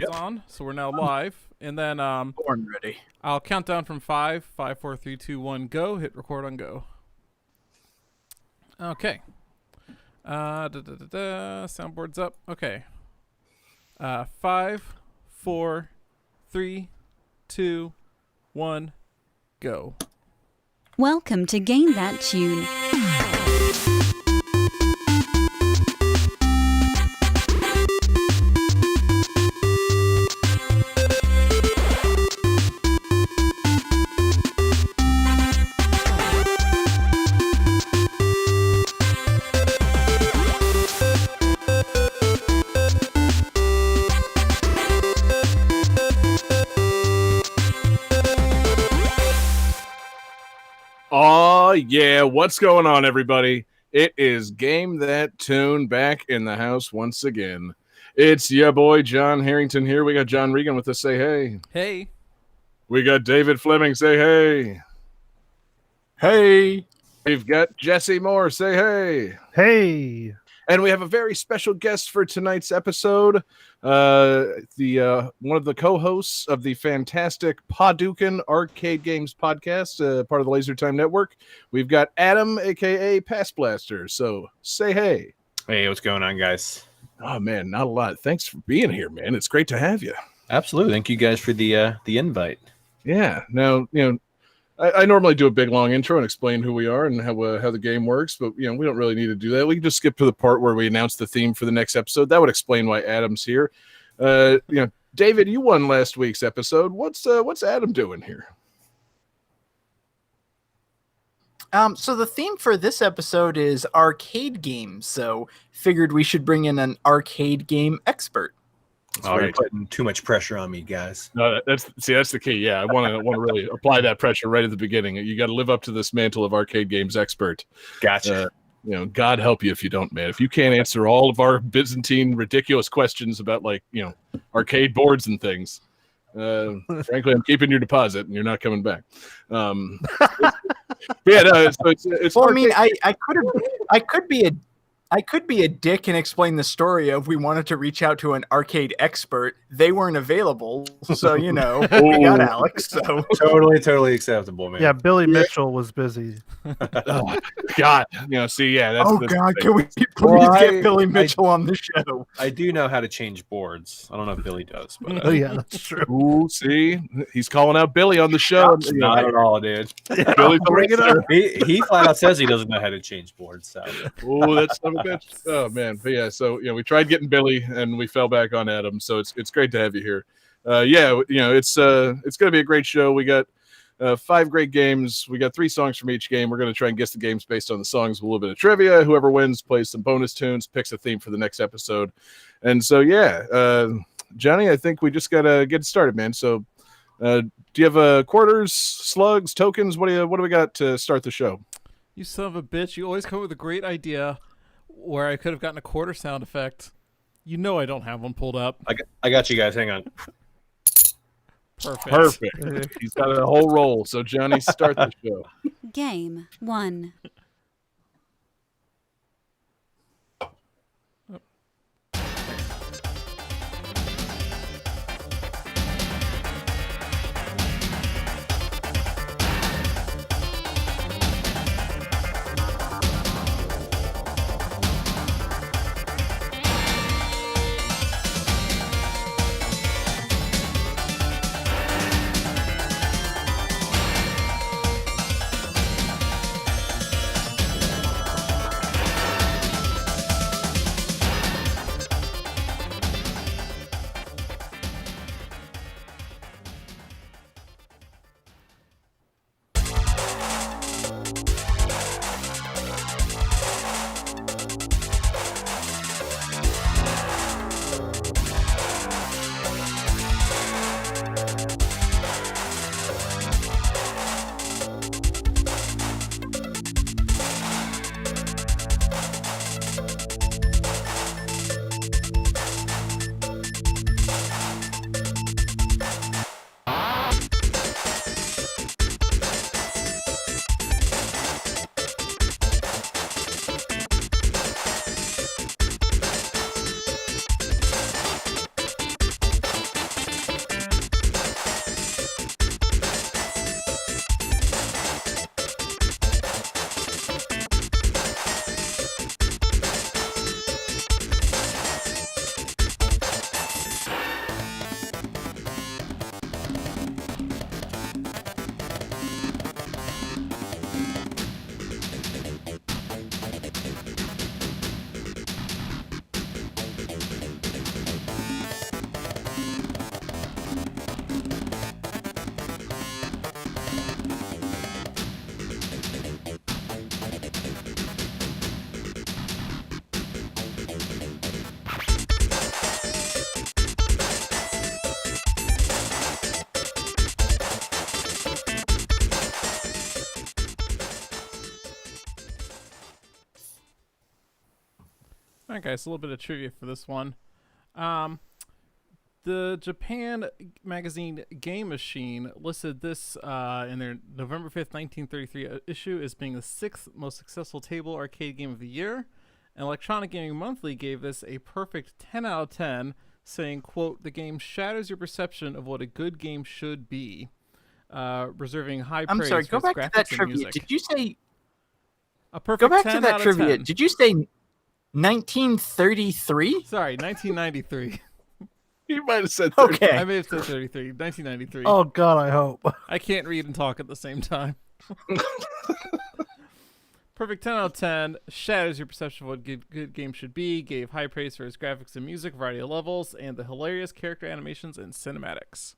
It's on, so we're now live. And then Born ready. I'll count down from 5, 5, 4, 3, 2, 1, go. Hit record on go. Okay. Soundboard's up. Okay. 5, 4, 3, 2, 1, go. Welcome to Gain That Tune. Oh, yeah. What's going on, everybody? It is Game That Tune back in the house once again. It's your boy, John Harrington here. We got John Regan with us. Say hey. Hey. We got David Fleming. Say hey. Hey. We've got Jesse Moore. Say hey. Hey. And we have a very special guest for tonight's episode. The one of the co-hosts of the fantastic Paducah Arcade Games podcast, part of the Laser Time Network. We've got Adam, aka PastBlaster. So say hey. Hey, what's going on, guys? Oh man, not a lot. Thanks for being here, man. It's great to have you. Absolutely. Thank you guys for the invite. Yeah. Now, I normally do a big long intro and explain who we are and how the game works, but we don't really need to do that. We can just skip to the part where we announce the theme for the next episode. That would explain why Adam's here. David, you won last week's episode. What's Adam doing here? So the theme for this episode is arcade games. So figured we should bring in an arcade game expert. You're putting too much pressure on me, guys. No, that's the key. Yeah, I want to really apply that pressure right at the beginning. You got to live up to this mantle of arcade games expert. Gotcha. God help you if you don't, man. If you can't answer all of our Byzantine ridiculous questions about arcade boards and things, frankly, I'm keeping your deposit and you're not coming back. It's well, I mean, I could be a dick and explain the story of we wanted to reach out to an arcade expert. They weren't available, so we got Alex. So totally acceptable, man. Yeah, Billy Mitchell was busy. Oh, God, that's God, can we please get Billy Mitchell on the show? I do know how to change boards. I don't know if Billy does, but Oh yeah, that's true. Ooh, see, he's calling out Billy on the show. not at all, dude. Billy, Bring it up. He flat out says he doesn't know how to change boards. So. Oh, that's son of a bitch. Oh man, but yeah. So we tried getting Billy and we fell back on Adam. So it's great to have you here. It's going to be a great show. We got 5 great games. We got 3 songs from each game. We're going to try and guess the games based on the songs with a little bit of trivia. Whoever wins plays some bonus tunes, picks a theme for the next episode. And so Johnny, I think we just got to get started, man. So do you have quarters, slugs, tokens? What do we got to start the show? You son of a bitch. You always come up with a great idea where I could have gotten a quarter sound effect. I don't have one pulled up. I got you guys. Hang on. Perfect. He's got a whole roll. So Johnny, start the show. Game 1. All right, guys, a little bit of trivia for this one. The Japan magazine Game Machine listed this in their November 5th, 1933 issue as being the 6th most successful table arcade game of the year. And Electronic Gaming Monthly gave this a perfect 10 out of 10, saying, quote, "The game shatters your perception of what a good game should be," reserving high I'm praise sorry, for go its back to graphics that and trivia. music. Did you say A perfect go back 10 to that out of trivia? 10. Did you say 1933? Sorry, 1993. You might have said 30. Okay. I may have said 33. 1993. Oh God, I hope. I can't read and talk at the same time. Perfect 10 out of 10. Shatters your perception of what good game should be. Gave high praise for its graphics and music, variety of levels, and the hilarious character animations and cinematics.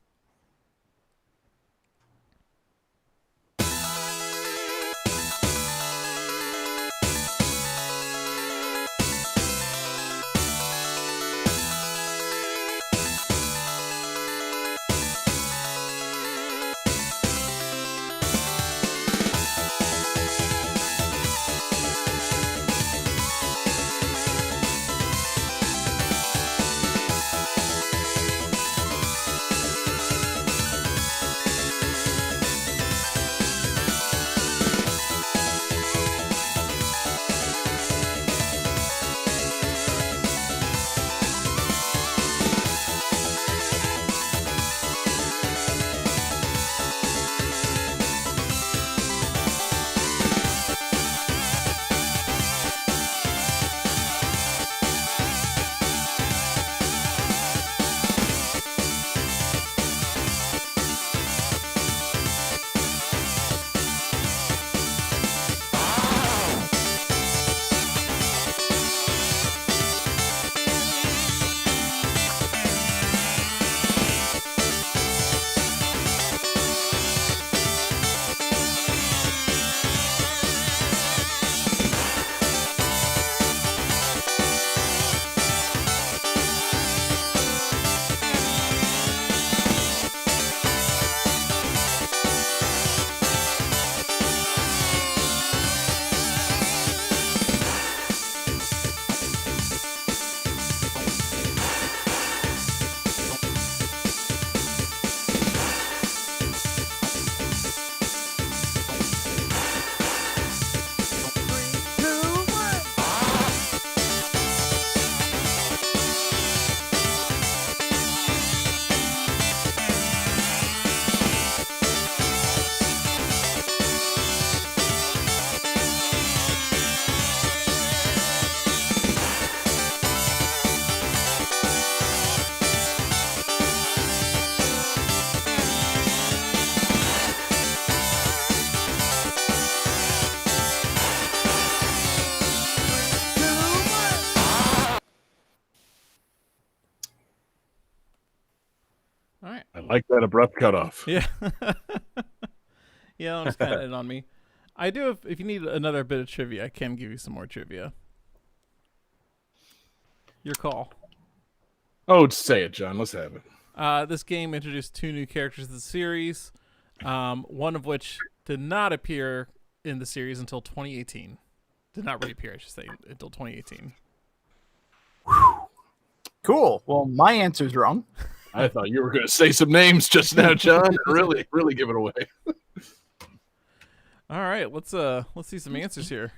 All right. I like that abrupt cutoff. Yeah. Yeah, that was kind of it on me. I do have, if you need another bit of trivia, I can give you some more trivia. Your call. Oh, say it, John. Let's have it. This game introduced 2 new characters to the series, one of which did not appear in the series until 2018. Did not reappear, I should say, until 2018. Cool. Well, my answer's wrong. I thought you were going to say some names just now, John. Really, really give it away. All right, let's see some answers here.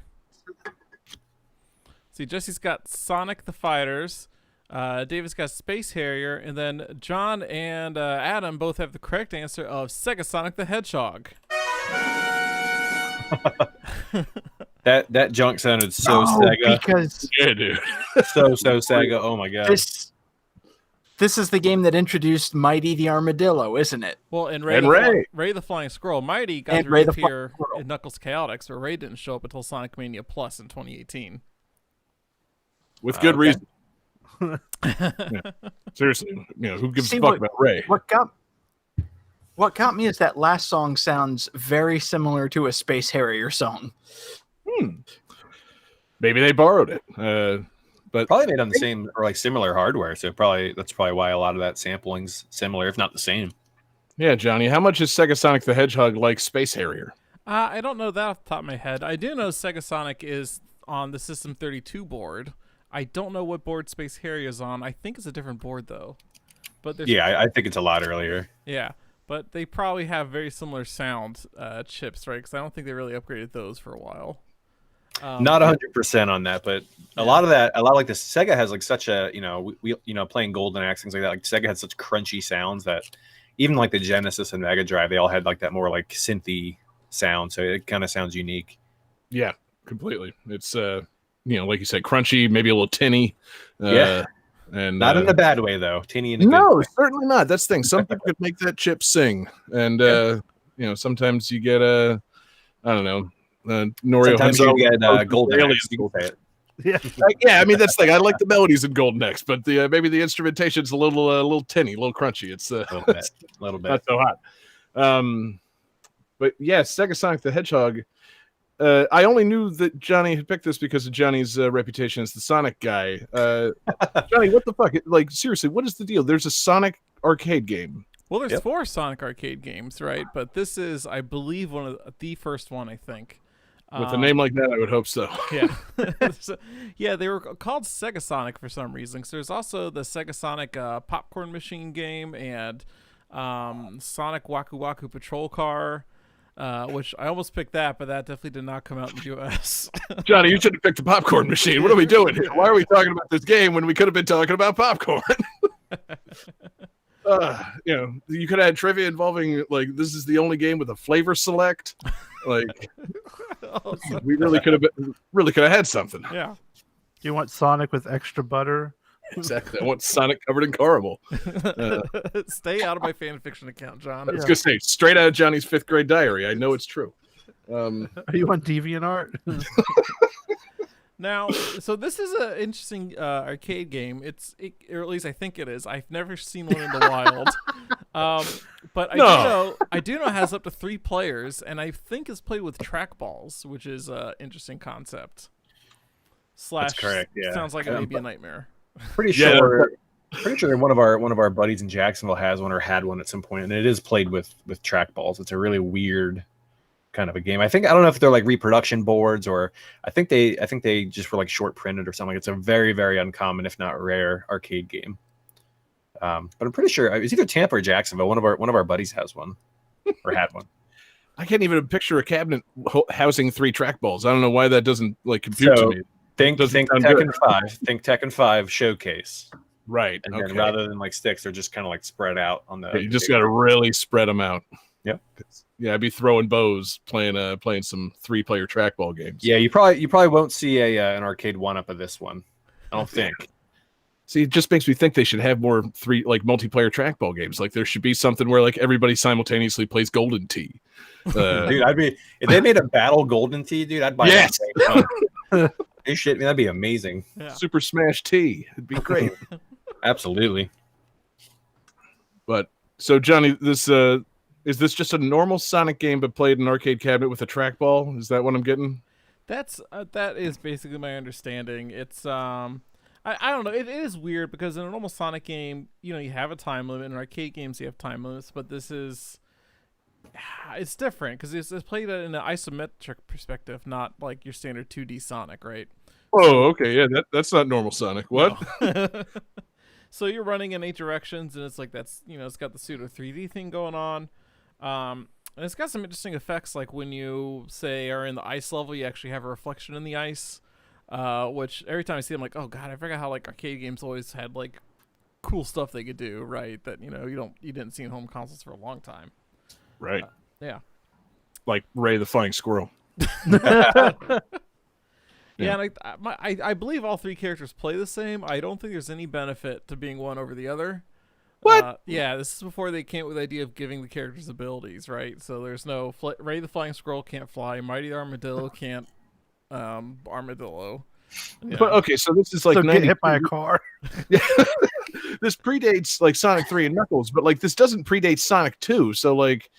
See, Jesse's got Sonic the Fighters, Davis got Space Harrier, and then John and Adam both have the correct answer of Sega Sonic the Hedgehog. That junk sounded so Sega. Because Yeah, dude. So Sega. Oh my god. this is the game that introduced Mighty the Armadillo, isn't it? Well, and And Ray the Flying Squirrel. Mighty got And to Ray the reappear Flying Squirrel. in Knuckles Chaotix, but Ray didn't show up until Sonic Mania Plus in 2018. With good Okay. reason. Yeah. Seriously, who gives See, a fuck about Ray? What got me is that last song sounds very similar to a Space Harrier song. Maybe they borrowed it. But Probably made on the same or like similar hardware, so that's probably why a lot of that sampling's similar, if not the same. yeah, Johnny, how much is Sega Sonic the Hedgehog like Space Harrier? I don't know that off the top of my head. I do know Sega Sonic is on the System 32 board. I don't know what board Space Harrier is on. I think it's a different board though. But there's Yeah, I think it's a lot earlier. yeah, but they probably have very similar sound chips, right? Because I don't think they really upgraded those for a while. Not 100% on that, but a lot of like the Sega has like such a we playing Golden Axe, things like that. Like Sega had such crunchy sounds that even like the Genesis and Mega Drive, they all had like that more like synthy sound, so it kind of sounds unique. Yeah, completely. It's like you said, crunchy, maybe a little tinny. And not in a bad way though. Tinny in a good no, way. certainly not. That's the thing. Some people could make that chip sing, and sometimes you get I don't know. Norio Sometimes you get Golden Axe. Yeah. Yeah, I mean that's the thing. I like the melodies in Golden Axe, but maybe the instrumentation's a little tinny, a little crunchy. It's a little bit not so hot. But yeah, Sega Sonic the Hedgehog. I only knew that Johnny had picked this because of Johnny's reputation as the Sonic guy. Johnny, what the fuck? Like seriously, what is the deal? There's a Sonic arcade game. Well, there's 4 Sonic arcade games, right? But this is, I believe, one of the first one. I think. With a name like that, I would hope so. Yeah. Yeah, they were called Sega Sonic for some reason. So there's also the Sega Sonic popcorn machine game and Sonic Waku Waku Patrol Car, which I almost picked that, but that definitely did not come out in the U.S. Johnny, you should have picked the popcorn machine. What are we doing here? Why are we talking about this game when we could have been talking about popcorn? You could have had trivia involving like this is the only game with a flavor select. Like we really could have had something. Yeah. You want Sonic with extra butter? Exactly. I want Sonic covered in caramel. Stay out of my fan fiction account, John. I was gonna say straight out of Johnny's 5th grade diary. I know it's true. Are you on DeviantArt? Now, so this is an interesting arcade game. Or at least I think it is. I've never seen one in the wild. But I do know it has up to 3 players, and I think it's played with trackballs, which is an interesting concept. That's correct. Yeah, sounds like it may be a nightmare. Pretty sure one of our buddies in Jacksonville has one or had one at some point, and it is played with trackballs. It's a really weird kind of a game. I don't know if they're like reproduction boards or I think they just were like short printed or something. It's a very, very uncommon, if not rare, arcade game. But I'm pretty sure it's either Tampa or Jacksonville. One of our buddies has one or had one. I can't even picture a cabinet housing 3 trackballs. I don't know why that doesn't like compute to me. Think Tekken 5. Think Tekken 5 showcase. Right. And then rather than like sticks, they're just kind of like spread out on the. You just got to really spread them out. Yep. Yeah, I'd be throwing bows playing some 3-player trackball games. Yeah, you probably won't see an arcade one-up of this one. I don't think. See, it just makes me think they should have more multiplayer trackball games. Like there should be something where like everybody simultaneously plays Golden Tee. Dude, if they made a battle Golden Tee, dude, I'd buy that. Shit, that'd be amazing. Yeah. Super Smash T, it'd be great. Absolutely. But so Johnny, this is this just a normal Sonic game but played in an arcade cabinet with a trackball? Is that what I'm getting? That is basically my understanding. It's I don't know. It is weird because in a normal Sonic game, you have a time limit. In arcade games, you have time limits, but this is it's different because it's played in an isometric perspective, not like your standard 2D Sonic, right? Oh, okay, yeah, that's not normal Sonic. What? No. So you're running in 8 directions, and it's like it's got the pseudo 3D thing going on. And it's got some interesting effects, like when you say are in the ice level, you actually have a reflection in the ice. Which every time I see them, like, oh god, I forgot how like arcade games always had like cool stuff they could do, right? That you didn't see in home consoles for a long time. Right. Yeah. Like Ray the Flying Squirrel. Yeah, and I believe all 3 characters play the same. I don't think there's any benefit to being one over the other. What? Yeah, this is before they came up with the idea of giving the characters abilities, right? So there's no Ray the Flying Squirrel can't fly, Mighty the Armadillo can't armadillo. Yeah. But okay, so this is like get hit by a car. This predates like Sonic 3 and Knuckles, but like this doesn't predate Sonic 2. So like,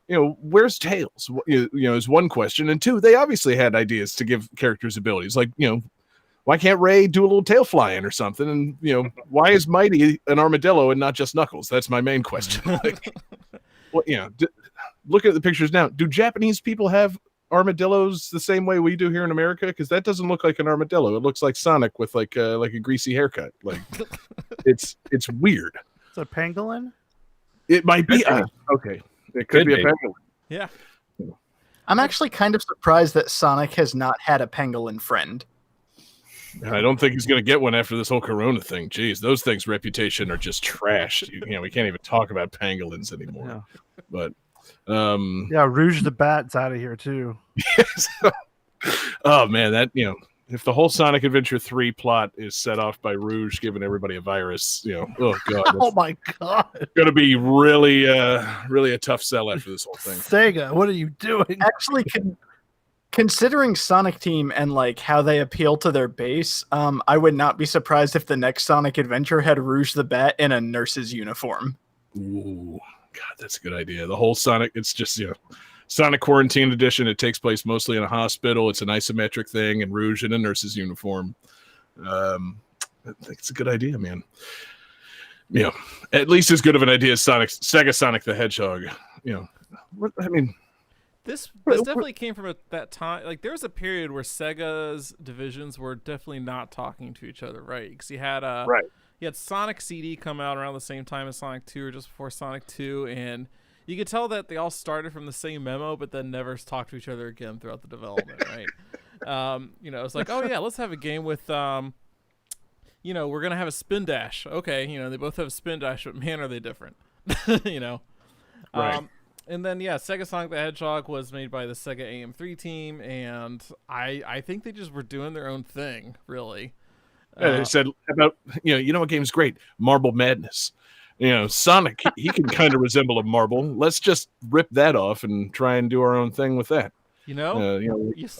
where's Tails? Is one question, and 2, they obviously had ideas to give characters abilities. Like, why can't Ray do a little tail flying or something? And why is Mighty an armadillo and not just Knuckles? That's my main question. Like, look at the pictures now. Do Japanese people have armadillos the same way we do here in America? Because that doesn't look like an armadillo. It looks like Sonic with like a greasy haircut. Like it's weird. It's a pangolin. It might be okay. It could be a pangolin. Yeah. I'm actually kind of surprised that Sonic has not had a pangolin friend. I don't think he's going to get one after this whole Corona thing. Jeez, those things' reputation are just trash. We can't even talk about pangolins anymore. Yeah. But yeah, Rouge the Bat's out of here too. yes. Oh man, that if the whole Sonic Adventure 3 plot is set off by Rouge giving everybody a virus, oh god, Oh my god, going to be really a tough sell after this whole thing. Sega, what are you doing? Actually, considering Sonic Team and like how they appeal to their base, I would not be surprised if the next Sonic Adventure had Rouge the Bat in a nurse's uniform. Ooh, god, that's a good idea. The whole Sonic, it's just Sonic Quarantine Edition. It takes place mostly in a hospital. It's an isometric thing, and Rouge in a nurse's uniform. I think it's a good idea, man. At least as good of an idea as Sega Sonic the Hedgehog. This definitely came from that time. Like, there was a period where Sega's divisions were definitely not talking to each other, right? Because you had you had Sonic CD come out around the same time as Sonic 2 or just before Sonic 2, and you could tell that they all started from the same memo, but then never talked to each other again throughout the development, right? It's like, oh yeah, let's have a game with, we're gonna have a spin dash. Okay, they both have a spin dash, but man, are they different, Right. And then Sega Sonic the Hedgehog was made by the Sega AM3 team, and I think they just were doing their own thing, really. They said about what game's great? Marble Madness. Sonic, he can kind of resemble a marble. Let's just rip that off and try and do our own thing with that. You a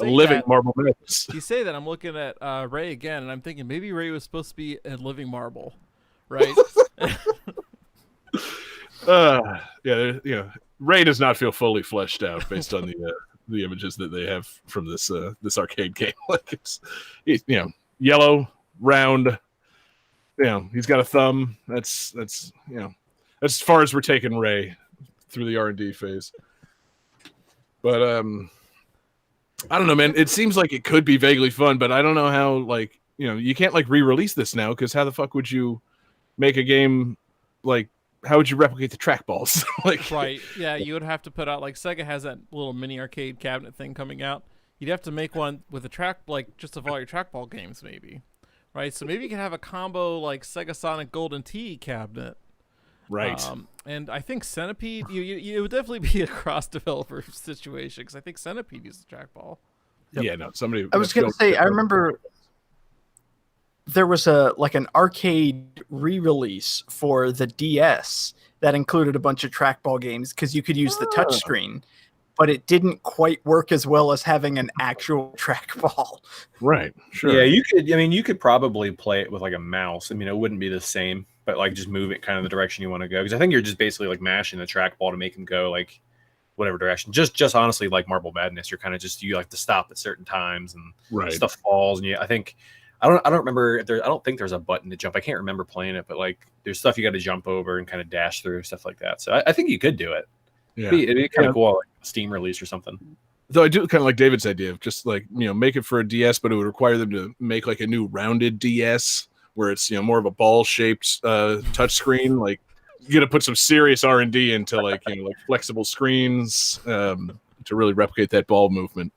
living that, Marble Madness. You say that, I'm looking at Ray again, and I'm thinking maybe Ray was supposed to be a living marble, right? Ray does not feel fully fleshed out based on the images that they have from this arcade game. Like he's yellow, round. He's got a thumb. That's as far as we're taking Ray through the R&D phase. But I don't know, man. It seems like it could be vaguely fun, but I don't know how. You can't re-release this now, because how the fuck would you make a game how would you replicate the trackballs? Right. Yeah, you would have to put out, Sega has that little mini arcade cabinet thing coming out. You'd have to make one with a track, just of all your trackball games, maybe. Right? So maybe you could have a combo Sega Sonic Golden Tee cabinet. Right. And I think Centipede, it would definitely be a cross-developer situation, because I think Centipede uses a trackball. Yep. Yeah, no, somebody... I was going to say, I remember there was an arcade re-release for the DS that included a bunch of trackball games, because you could use the touchscreen, but it didn't quite work as well as having an actual trackball. Right. Sure. Yeah, you could. You could probably play it with a mouse. It wouldn't be the same, but just move it kind of the direction you want to go. Because I think you're just basically mashing the trackball to make them go whatever direction. Just honestly, Marble Madness, you're kind of you like to stop at certain times and stuff falls. And I think. I don't remember if I don't think there's a button to jump. I can't remember playing it, but there's stuff you got to jump over and kind of dash through, stuff like that. So I think you could do it. Yeah. It'd be kind of cool, a Steam release or something. Though I do kind of like David's idea of just make it for a DS, but it would require them to make a new rounded DS where it's more of a ball shaped touch screen. You got to put some serious R&D into flexible screens to really replicate that ball movement.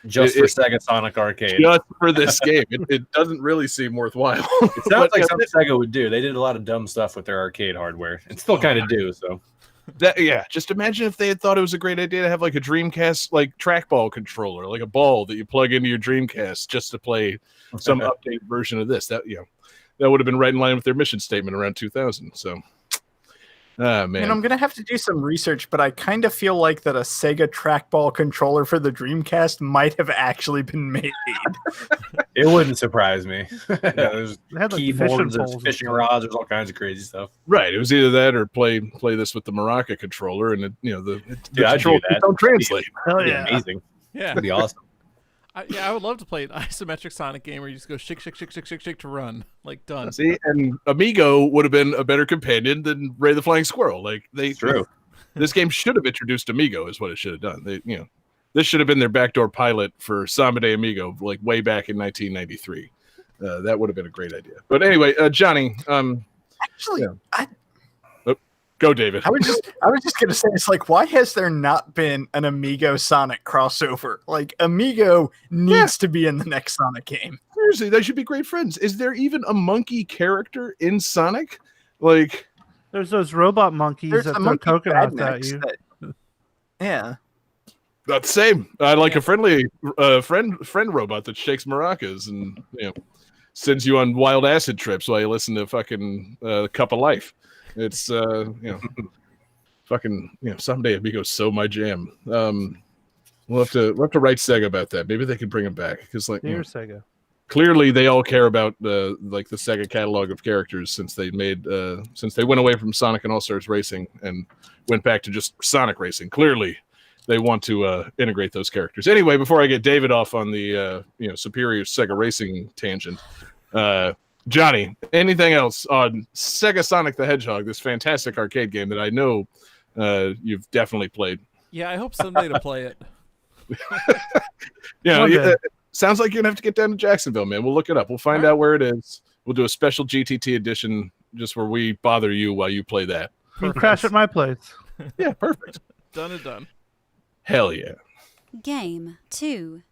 Just for Sega Sonic Arcade. Just for this game. It doesn't really seem worthwhile. It sounds like something Sega would do. They did a lot of dumb stuff with their arcade hardware, and still kind of do. So, just imagine if they had thought it was a great idea to have a Dreamcast trackball controller, a ball that you plug into your Dreamcast just to play some updated version of this. That would have been right in line with their mission statement around 2000. So. Man. And I'm going to have to do some research, but I kind of feel like that a Sega trackball controller for the Dreamcast might have actually been made. It wouldn't surprise me. There's They had, keyboards, fishing there's fishing rods, there's all kinds of crazy stuff. Right. It was either that or play this with the Maraca controller, and the I'd do that. Don't translate. Hell yeah. Amazing. Yeah. It'd be awesome. I would love to play an isometric Sonic game where you just go shake, shake, shake, shake, shake, shake to run. Done. See, and Amigo would have been a better companion than Ray the Flying Squirrel. True. This game should have introduced Amigo, is what it should have done. this should have been their backdoor pilot for Samba de Amigo, like way back in 1993. That would have been a great idea. But anyway, Johnny. Actually, yeah. Go, David. I was just gonna say, it's like, why has there not been an Amigo Sonic crossover? Like, Amigo needs to be in the next Sonic game. Seriously, they should be great friends. Is there even a monkey character in Sonic? Like, there's those robot monkeys that throw coconuts at you. Yeah. Not the same. I like a friendly friend robot that shakes maracas and sends you on wild acid trips while you listen to fucking Cup of Life. It's fucking someday Amigo's so my jam. We'll have to write Sega about that. Maybe they can bring him back because Sega. Clearly they all care about the Sega catalog of characters since they went away from Sonic and All Stars Racing and went back to just Sonic Racing. Clearly they want to integrate those characters. Anyway, before I get David off on the superior Sega Racing tangent, Johnny, anything else on Sega Sonic the Hedgehog, this fantastic arcade game that I know you've definitely played? Yeah, I hope someday to play it. Sounds like you're gonna have to get down to Jacksonville, man. We'll look it up. We'll find out where it is. We'll do a special GTT edition just where we bother you while you play that. You can crash at my place. Yeah, perfect. Done and done. Hell yeah. Game 2.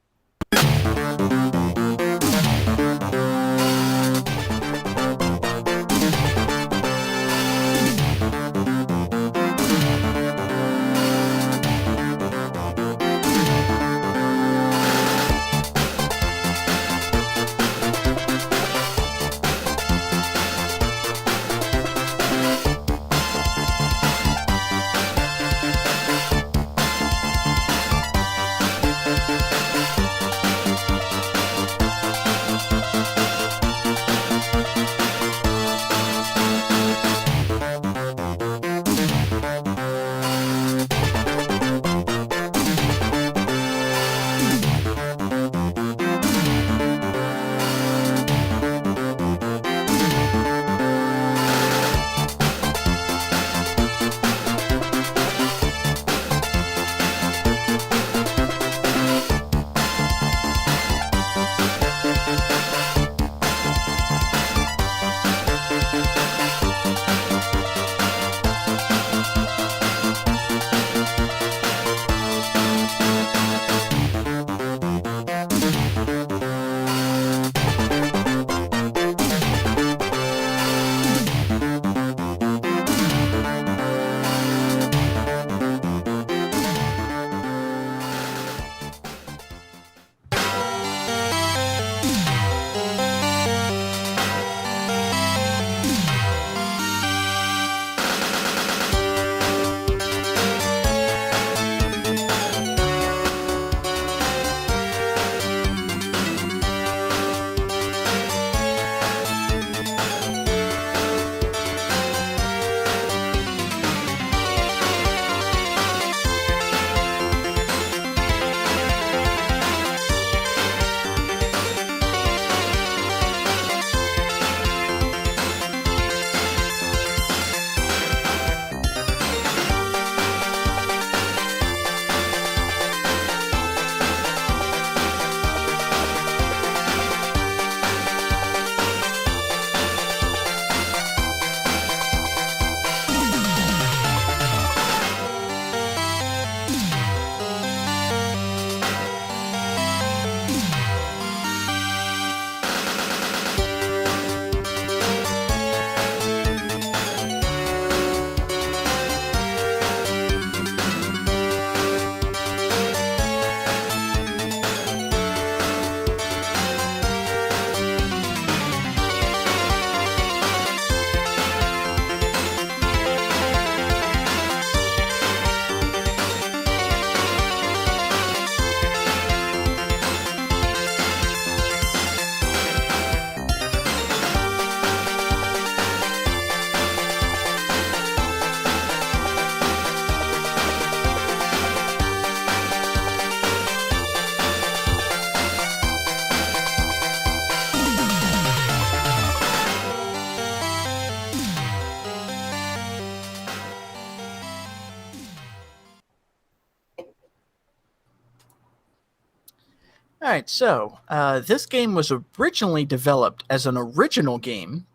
All right, so this game was originally developed as an original game,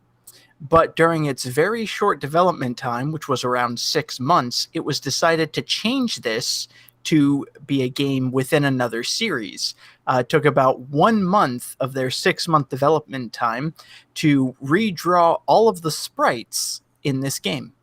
but during its very short development time, which was around 6 months, it was decided to change this to be a game within another series. It took about 1 month of their 6-month development time to redraw all of the sprites in this game.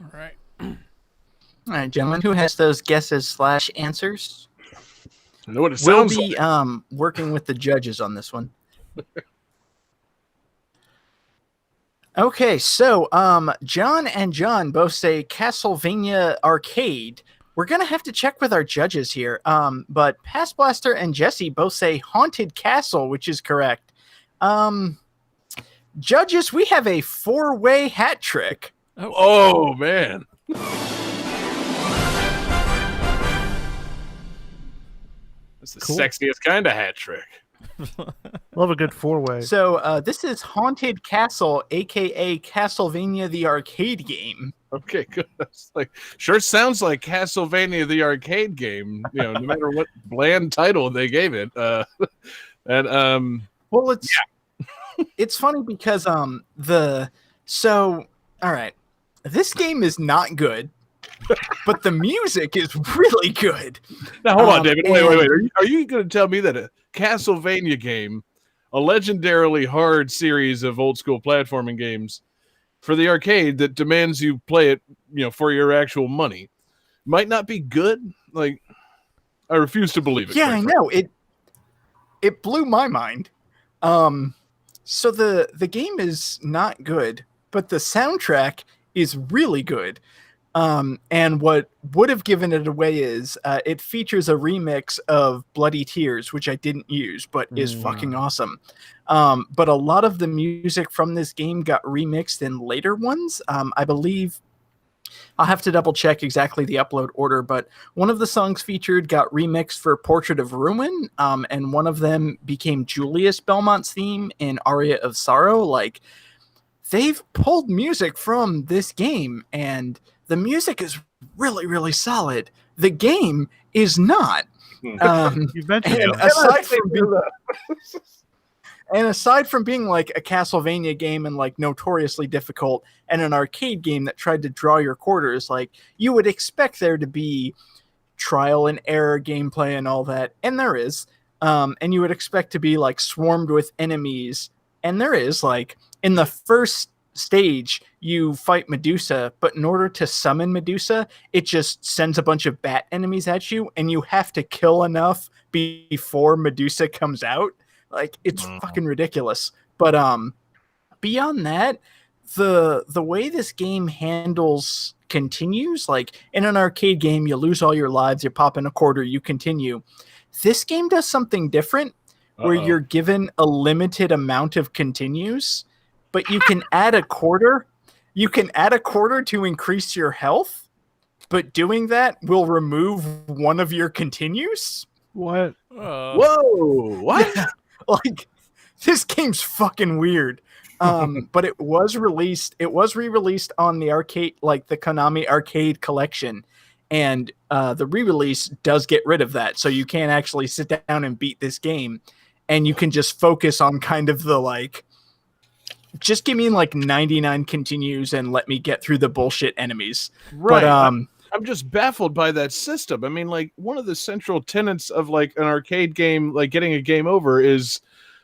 All right. All right, gentlemen, who has those guesses / answers? I know what it We'll sounds be like. working with the judges on this one. Okay, so John and John both say Castlevania Arcade. We're gonna have to check with our judges here. But PastBlaster and Jesse both say Haunted Castle, which is correct. Judges, we have a 4-way hat trick. Oh, man. That's the Cool. sexiest kind of hat trick. Love a good 4-way. So this is Haunted Castle, aka Castlevania the Arcade game. Okay, good. It's like, sure sounds like Castlevania the arcade game, no matter what bland title they gave it. Well, Well, it's funny because all right, this game is not good, but the music is really good. now hold on, David. Wait. and- Are you going to tell me that a Castlevania game, a legendarily hard series of old school platforming games for the arcade that demands you play it, for your actual money, might not be good? Like, I refuse to believe it. Yeah, I know it blew my mind. So the game is not good, but the soundtrack is really good. And what would have given it away is it features a remix of Bloody Tears, which I didn't use, but is fucking awesome. But a lot of the music from this game got remixed in later ones. I believe I'll have to double check exactly the upload order, but one of the songs featured got remixed for Portrait of Ruin, and one of them became Julius Belmont's theme in Aria of Sorrow. Like, they've pulled music from this game, and the music is really, really solid. The game is not. You've mentioned And it. aside from being like a Castlevania game and like notoriously difficult, and an arcade game that tried to draw your quarters, like, you would expect there to be trial and error gameplay and all that, and there is. And you would expect to be like swarmed with enemies, and there is. Like, in the first stage, you fight Medusa, but in order to summon Medusa, it just sends a bunch of bat enemies at you, and you have to kill enough before Medusa comes out. Like, it's fucking ridiculous. But beyond that, the way this game handles continues, like in an arcade game, you lose all your lives, you pop in a quarter, you continue. This game does something different where you're given a limited amount of continues, but you can add a quarter. You can add a quarter to increase your health, but doing that will remove one of your continues. What? Whoa! What? Yeah, like this game's fucking weird. But it was released. It was re-released on the arcade, like the Konami Arcade Collection, and the re-release does get rid of that, so you can't actually sit down and beat this game, and you can just focus on kind of the like, just give me like 99 continues and let me get through the bullshit enemies. Right. But I'm just baffled by that system. I mean, like one of the central tenets of like an arcade game, like getting a game over, is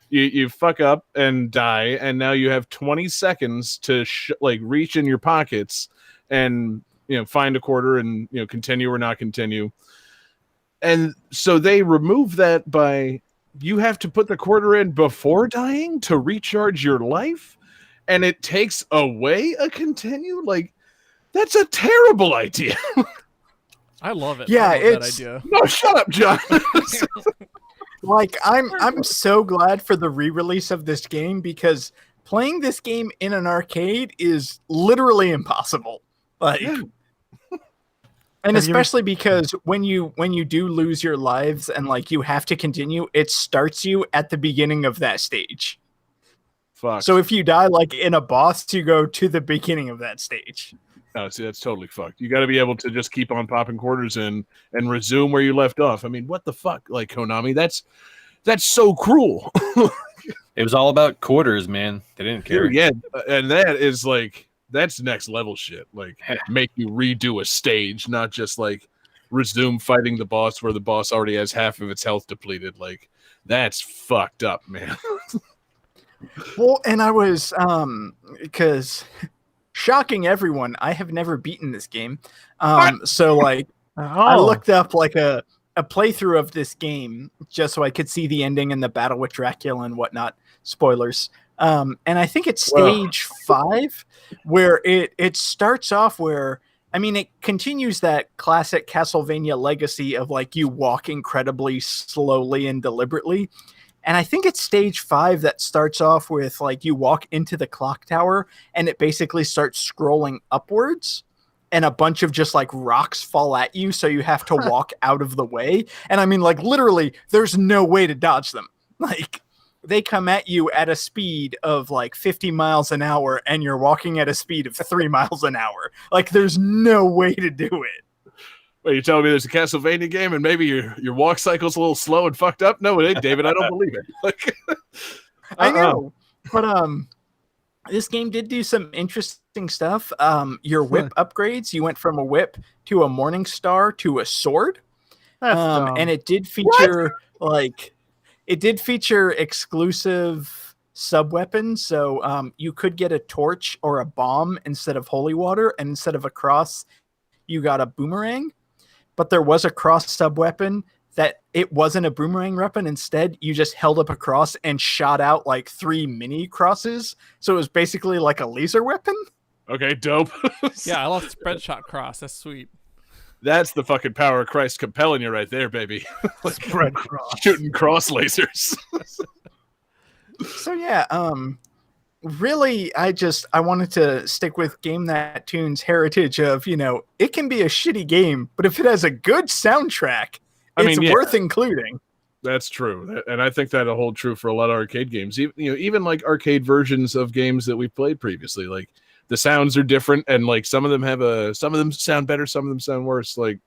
you fuck up and die, and now you have 20 seconds to like reach in your pockets and find a quarter and continue or not continue. And so they remove that by you have to put the quarter in before dying to recharge your life, and it takes away a continue. Like that's a terrible idea. I love it. Yeah, I love it's- that idea. No, shut up, John. like I'm so glad for the re-release of this game, because playing this game in an arcade is literally impossible. Like, Yeah. and Have you ever- especially because when you do lose your lives and like you have to continue, it starts you at the beginning of that stage. Fuck. So if you die like in a boss, you go to the beginning of that stage. No, see, that's totally fucked. You got to be able to just keep on popping quarters in and resume where you left off. I mean, what the fuck, like Konami? That's so cruel. It was all about quarters, man. They didn't care. Dude, yeah, and that is like that's next level shit. Like make you redo a stage, not just like resume fighting the boss where the boss already has half of its health depleted. Like that's fucked up, man. Well, and I was because shocking everyone, I have never beaten this game. So like I looked up like a playthrough of this game just so I could see the ending and the battle with Dracula and whatnot. Spoilers. And I think it's stage 5 where it starts off where, I mean, it continues that classic Castlevania legacy of like you walk incredibly slowly and deliberately. And I think it's stage 5 that starts off with like you walk into the clock tower and it basically starts scrolling upwards and a bunch of just like rocks fall at you. So you have to walk out of the way. And I mean, like literally there's no way to dodge them. Like they come at you at a speed of like 50 miles an hour and you're walking at a speed of 3 miles an hour. Like there's no way to do it. Wait, you're telling me there's a Castlevania game and maybe your walk cycle's a little slow and fucked up? No, it ain't, David. I don't believe it. Like, I know, but this game did do some interesting stuff. Your whip upgrades. You went from a whip to a Morning Star to a sword, and it did feature exclusive sub weapons. So you could get a torch or a bomb instead of holy water, and instead of a cross, you got a boomerang. But there was a cross sub weapon that it wasn't a boomerang weapon. Instead, you just held up a cross and shot out like 3 mini crosses. So it was basically like a laser weapon. okay, dope. Yeah, I love spread shot cross. That's sweet. That's the fucking power of Christ compelling you right there, baby. Like, Spread cross. shooting cross lasers. So yeah, really, I wanted to stick with Game That Tune's heritage of, it can be a shitty game, but if it has a good soundtrack, it's worth including. That's true, and I think that'll hold true for a lot of arcade games. Even like arcade versions of games that we've played previously, like the sounds are different, and like some of them sound better, some of them sound worse. Like,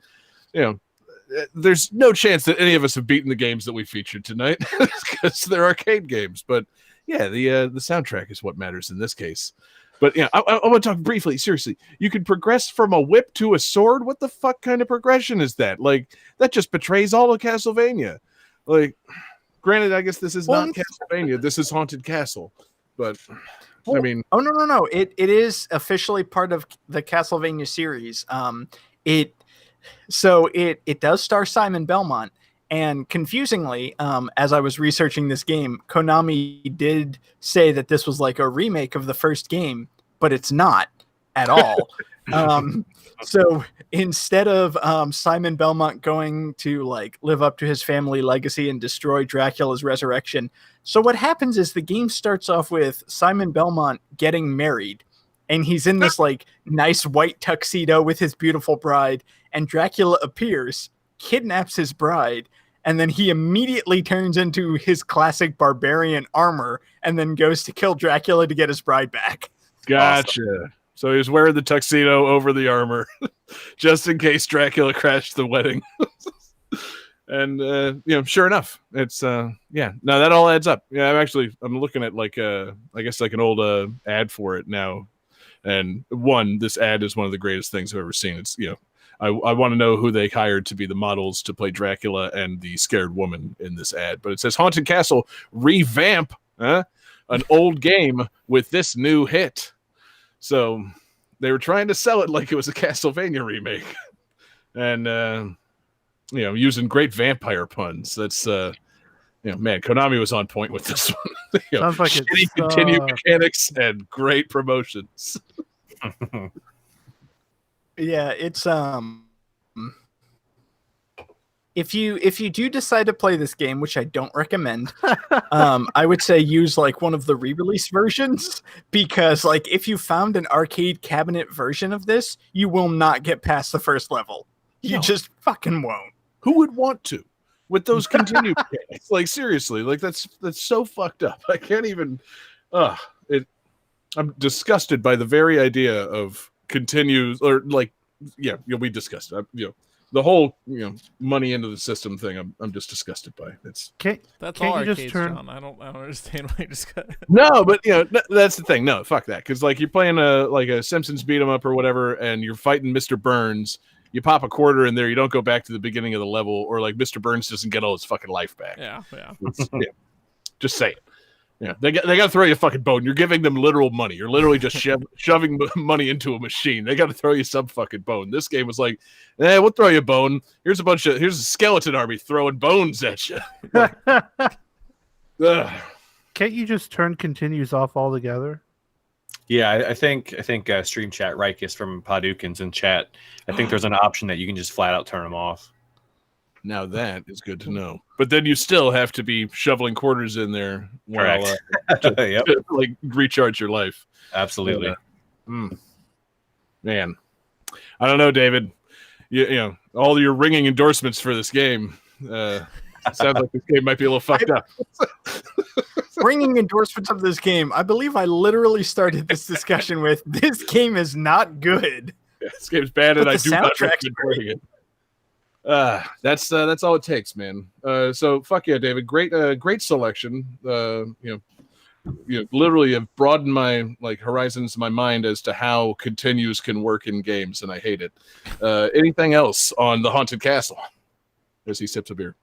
there's no chance that any of us have beaten the games that we featured tonight because they're arcade games. But yeah, the soundtrack is what matters in this case. But yeah, I want to talk briefly. Seriously, you can progress from a whip to a sword. What the fuck kind of progression is that? Like, that just betrays all of Castlevania. Like, granted, I guess this is not Castlevania. This is Haunted Castle. But I mean, no. It is officially part of the Castlevania series. It does star Simon Belmont, And confusingly, as I was researching this game, Konami did say that this was like a remake of the first game, but it's not at all. So instead of Simon Belmont going to like live up to his family legacy and destroy Dracula's resurrection, so what happens is the game starts off with Simon Belmont getting married, and he's in this like nice white tuxedo with his beautiful bride, and Dracula appears, kidnaps his bride, and then he immediately turns into his classic barbarian armor and then goes to kill Dracula to get his bride back. Gotcha. Awesome. So he was wearing the tuxedo over the armor just in case Dracula crashed the wedding. And sure enough, it's no, that all adds up. Yeah, I'm looking at like I guess like an old ad for it now. And this ad is one of the greatest things I've ever seen. It's I want to know who they hired to be the models to play Dracula and the scared woman in this ad. But it says Haunted Castle revamp an old game with this new hit. So they were trying to sell it like it was a Castlevania remake. And, using great vampire puns. That's, man, Konami was on point with this one. Sounds like shitty continued mechanics and great promotions. Yeah, it's if you do decide to play this game, which I don't recommend, I would say use like one of the re-release versions, because like if you found an arcade cabinet version of this, you will not get past the first level. You just fucking won't. Who would want to with those continued mechanics? Like seriously, like that's so fucked up. I can't even I'm disgusted by the very idea of continues or like we discussed the whole money into the system thing. I'm just disgusted by. That's all arcades, John. I don't understand why you just got no, but that's the thing. No, fuck that, because like you're playing a Simpsons beat 'em up or whatever, and you're fighting Mr. Burns. You pop a quarter in there, you don't go back to the beginning of the level, or like Mr. Burns doesn't get all his fucking life back. Yeah. Just say it. Yeah, they got to throw you a fucking bone. You're giving them literal money. You're literally just shoving money into a machine. They got to throw you some fucking bone. This game was like, we'll throw you a bone. Here's a skeleton army throwing bones at you. Can't you just turn continues off altogether? Yeah, I think Stream Chat Rikus from Padukin's in chat. I think there's an option that you can just flat out turn them off. Now that is good to know. But then you still have to be shoveling quarters in there while to, like recharge your life. Absolutely. Man, I don't know, David. You all your ringing endorsements for this game. It sounds like this game might be a little fucked up. Ringing endorsements of this game. I believe I literally started this discussion with, this game is not good. Yeah, this game's bad, and I do not recommend playing it. That's all it takes, man. So fuck yeah, David. Great selection. Literally have broadened my horizons, my mind as to how continues can work in games, and I hate it. Anything else on the Haunted Castle? As he sips a beer.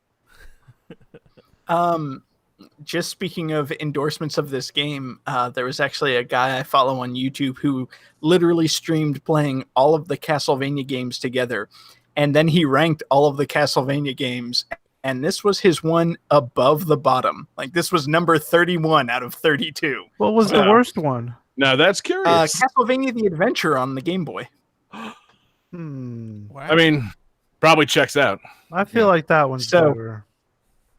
Just speaking of endorsements of this game, there was actually a guy I follow on YouTube who literally streamed playing all of the Castlevania games together. And then he ranked all of the Castlevania games, and this was his one above the bottom. Like, this was number 31 out of 32. What was the worst one? Now, that's curious. Castlevania The Adventure on the Game Boy. Wow. I mean, probably checks out. I feel like that one's better.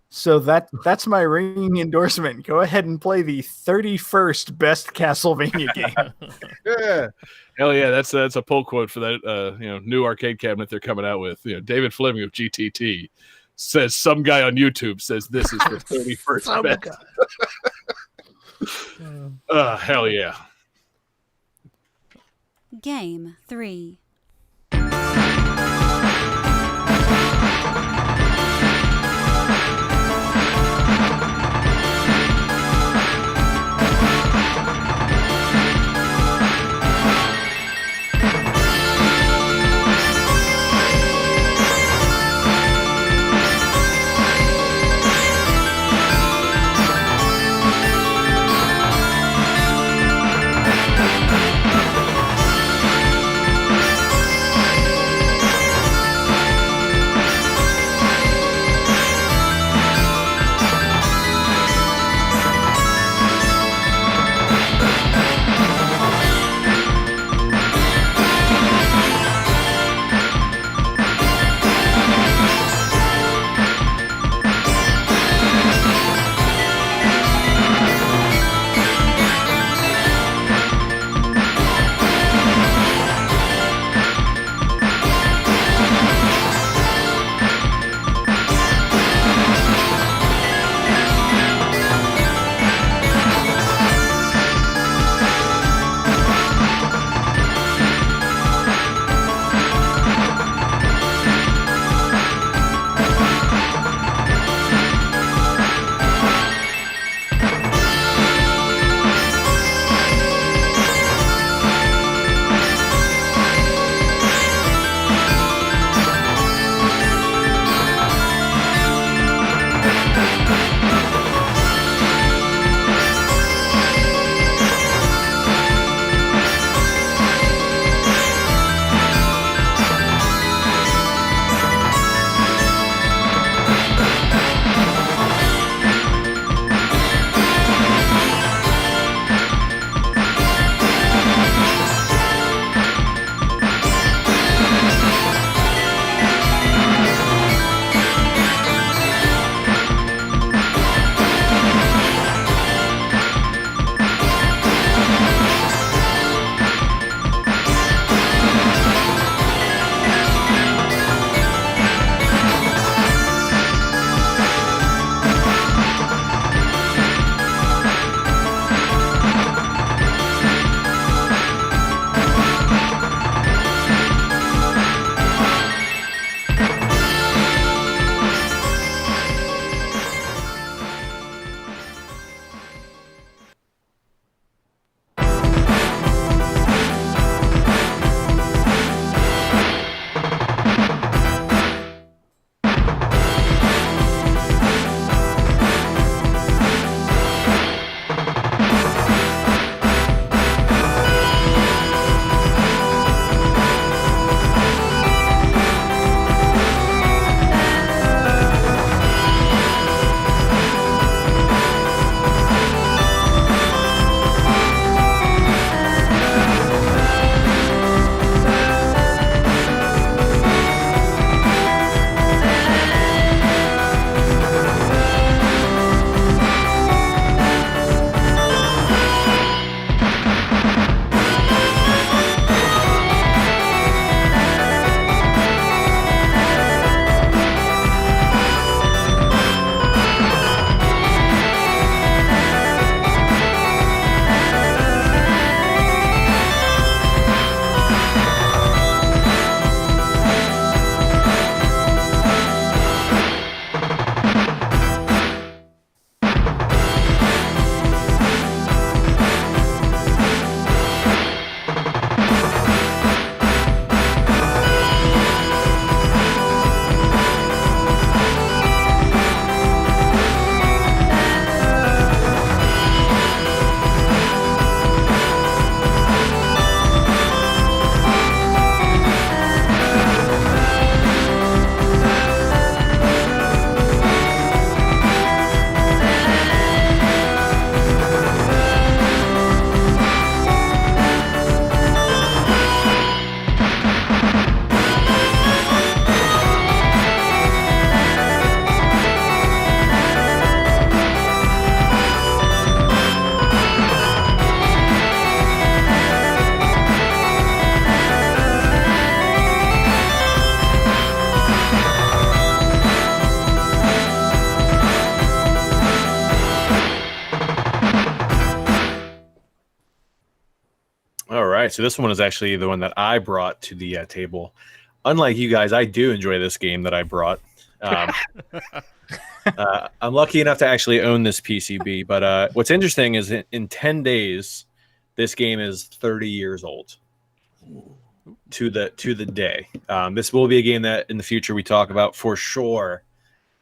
So that's my ringing endorsement. Go ahead and play the 31st best Castlevania game. Yeah. Hell yeah, that's a pull quote for that new arcade cabinet they're coming out with. David Fleming of GTT says some guy on YouTube says this is the 31st best. Hell yeah. Game 3. so this one is actually the one that I brought to the table. Unlike you guys, I do enjoy this game that I brought. I'm lucky enough to actually own this PCB, but what's interesting is in 10 days, this game is 30 years old to the day. This will be a game that in the future we talk about for sure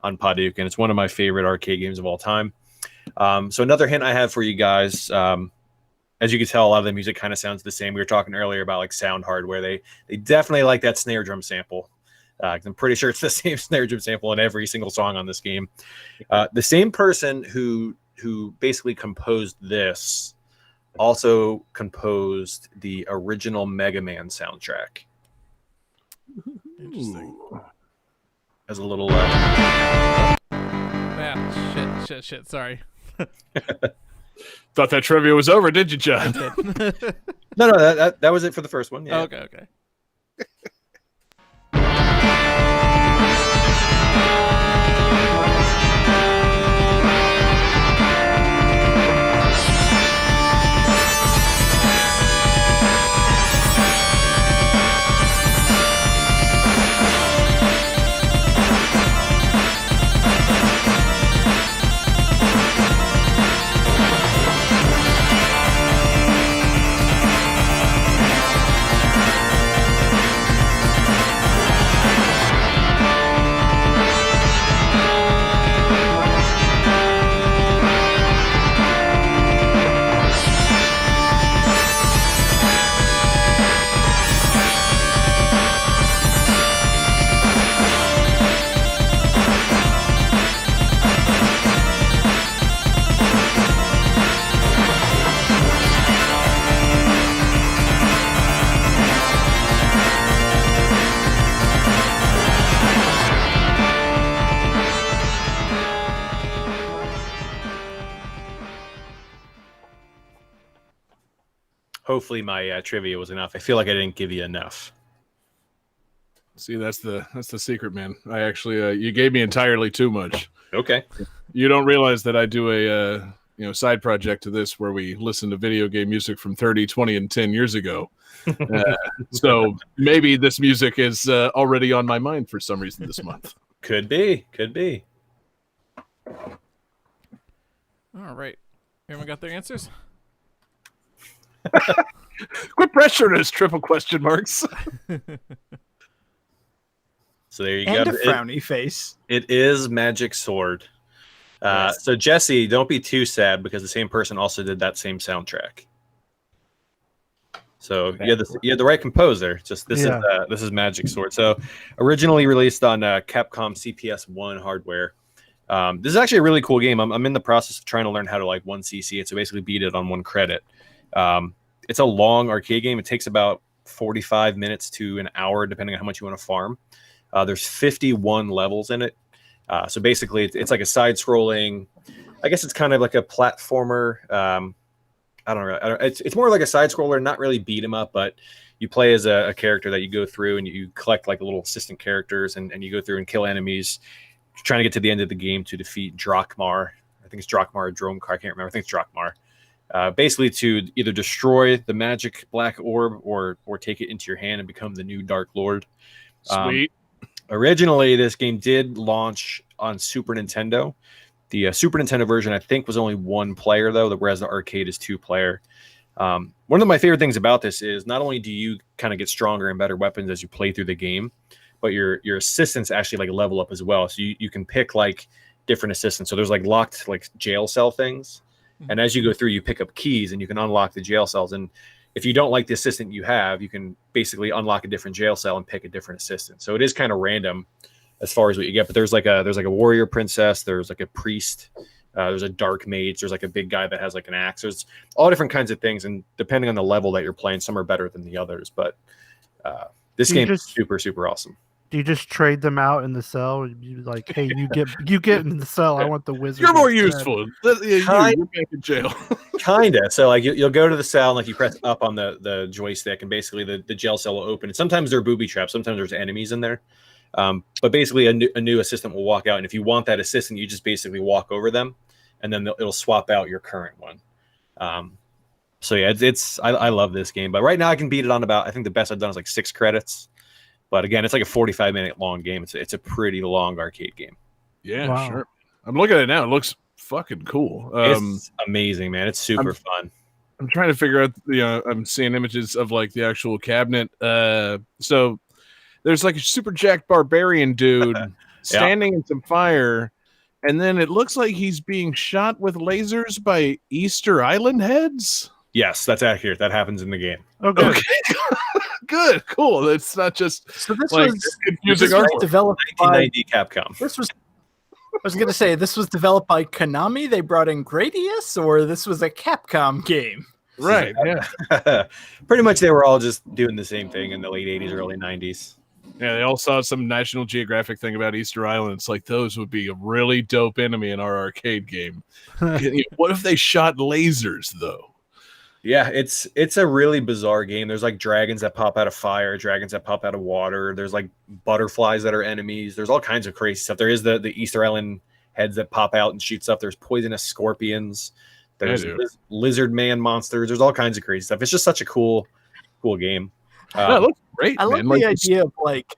on Paduk, and it's one of my favorite arcade games of all time. So another hint I have for you guys, as you can tell, a lot of the music kind of sounds the same. We were talking earlier about like sound hardware. They definitely like that snare drum sample. I'm pretty sure it's the same snare drum sample in every single song on this game. The same person who basically composed this also composed the original Mega Man soundtrack. Interesting. As a little Shit. Sorry. Thought that trivia was over, did you, John? no, that was it for the first one. Yeah. Okay. Hopefully my trivia was enough. I feel like I didn't give you enough. See, that's the secret, man. I actually you gave me entirely too much. Okay. You don't realize that I do a side project to this where we listen to video game music from 30, 20, and 10 years ago. So maybe this music is already on my mind for some reason this month. Could be. All right. Everyone got their answers? Quit pressuring us, triple question marks. So there you And go. a frowny face. It is Magic Sword. Yes. So Jesse, don't be too sad because the same person also did that same soundtrack. So you had the right composer. Just this is Magic Sword. So originally released on Capcom CPS-1 hardware. This is actually a really cool game. I'm in the process of trying to learn how to like 1cc it, so basically beat it on 1 credit. It's a long arcade game. It takes about 45 minutes to an hour, depending on how much you want to farm. There's 51 levels in it. So basically, it's like a side-scrolling. I guess it's kind of like a platformer. I don't know. It's more like a side-scroller, not really beat 'em up, but you play as a character that you go through and you collect like little assistant characters, and you go through and kill enemies, trying to get to the end of the game to defeat Drakmar. I think it's Drakmar or Dromkar. I can't remember. I think it's Drakmar. Basically to either destroy the magic black orb or take it into your hand and become the new Dark Lord. Sweet. Originally, this game did launch on Super Nintendo. The Super Nintendo version, I think, was only 1 player, though, whereas the arcade is 2-player. One of my favorite things about this is not only do you kind of get stronger and better weapons as you play through the game, but your assistants actually like level up as well. So you can pick like different assistants. So there's like locked like jail cell things. And as you go through, you pick up keys and you can unlock the jail cells. And if you don't like the assistant you have, you can basically unlock a different jail cell and pick a different assistant. So it is kind of random as far as what you get. But there's like a warrior princess, there's like a priest, there's a dark mage, there's like a big guy that has like an axe. There's all different kinds of things, and depending on the level that you're playing, some are better than the others. But this game is super, super awesome. Do you just trade them out in the cell? You like, hey, you get in the cell. I want the wizard. You're more instead. useful. You're back in jail. Kinda. So like you'll go to the cell and like you press up on the joystick, and basically the jail cell will open. And sometimes there are booby traps. Sometimes there's enemies in there. But basically a new assistant will walk out, and if you want that assistant, you just basically walk over them, and then it'll swap out your current one. So yeah, I love this game, but right now I can beat it on about, I think the best I've done is like 6 credits. But again, it's like a 45-minute long game. It's a pretty long arcade game. Yeah, Wow. sure. I'm looking at it now. It looks fucking cool. It's amazing, man. It's super fun. I'm trying to figure out, I'm seeing images of like the actual cabinet. So there's like a super jacked barbarian dude standing in some fire, and then it looks like he's being shot with lasers by Easter Island heads. Yes, that's accurate. That happens in the game. Oh, good. Okay. Good, cool. It's not just So this like was confusing this was artwork. developed by 1990 Capcom. this was. I was gonna say this was developed by Konami. They brought in Gradius, or this was a Capcom game. Right, yeah. Pretty much they were all just doing the same thing in the late 80s, early 90s. Yeah, they all saw some National Geographic thing about Easter Island. It's like, those would be a really dope enemy in our arcade game. What if they shot lasers, though? Yeah, it's a really bizarre game. There's like dragons that pop out of fire, dragons that pop out of water. There's like butterflies that are enemies. There's all kinds of crazy stuff. There is the Easter Island heads that pop out and shoot stuff. There's poisonous scorpions. There's lizard man monsters. There's all kinds of crazy stuff. It's just such a cool game. No, it looks great. I love man. the idea of like.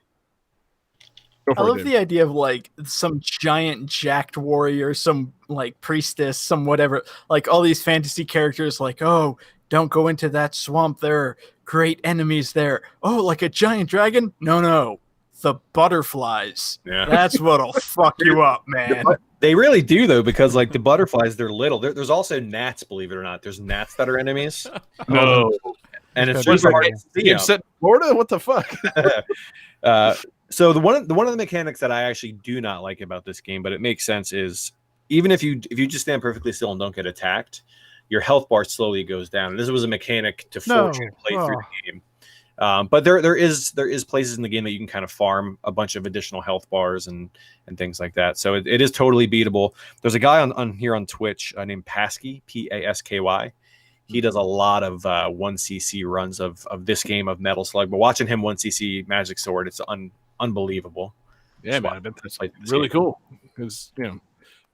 Go for I it, love Dave. the idea of like some giant jacked warrior, some like priestess, some whatever, like all these fantasy characters like, oh, don't go into that swamp. There are great enemies there. Oh, like a giant dragon? No. The butterflies. Yeah. That's what'll fuck you up, man. They really do, though, because like the butterflies, they're little. There's also gnats, believe it or not. There's gnats that are enemies. No. And it's What's super that hard game? to see You 'em. set in Florida? What the fuck? So one of the mechanics that I actually do not like about this game, but it makes sense, is even if you just stand perfectly still and don't get attacked, your health bar slowly goes down. And this was a mechanic to force you to play through the game. But there is places in the game that you can kind of farm a bunch of additional health bars and things like that. So it is totally beatable. There's a guy on here on Twitch named Pasky, Pasky. He does a lot of 1cc runs of this game of Metal Slug. But watching him 1cc Magic Sword, it's unbelievable. Yeah, man. I bet that's like really cool. Because,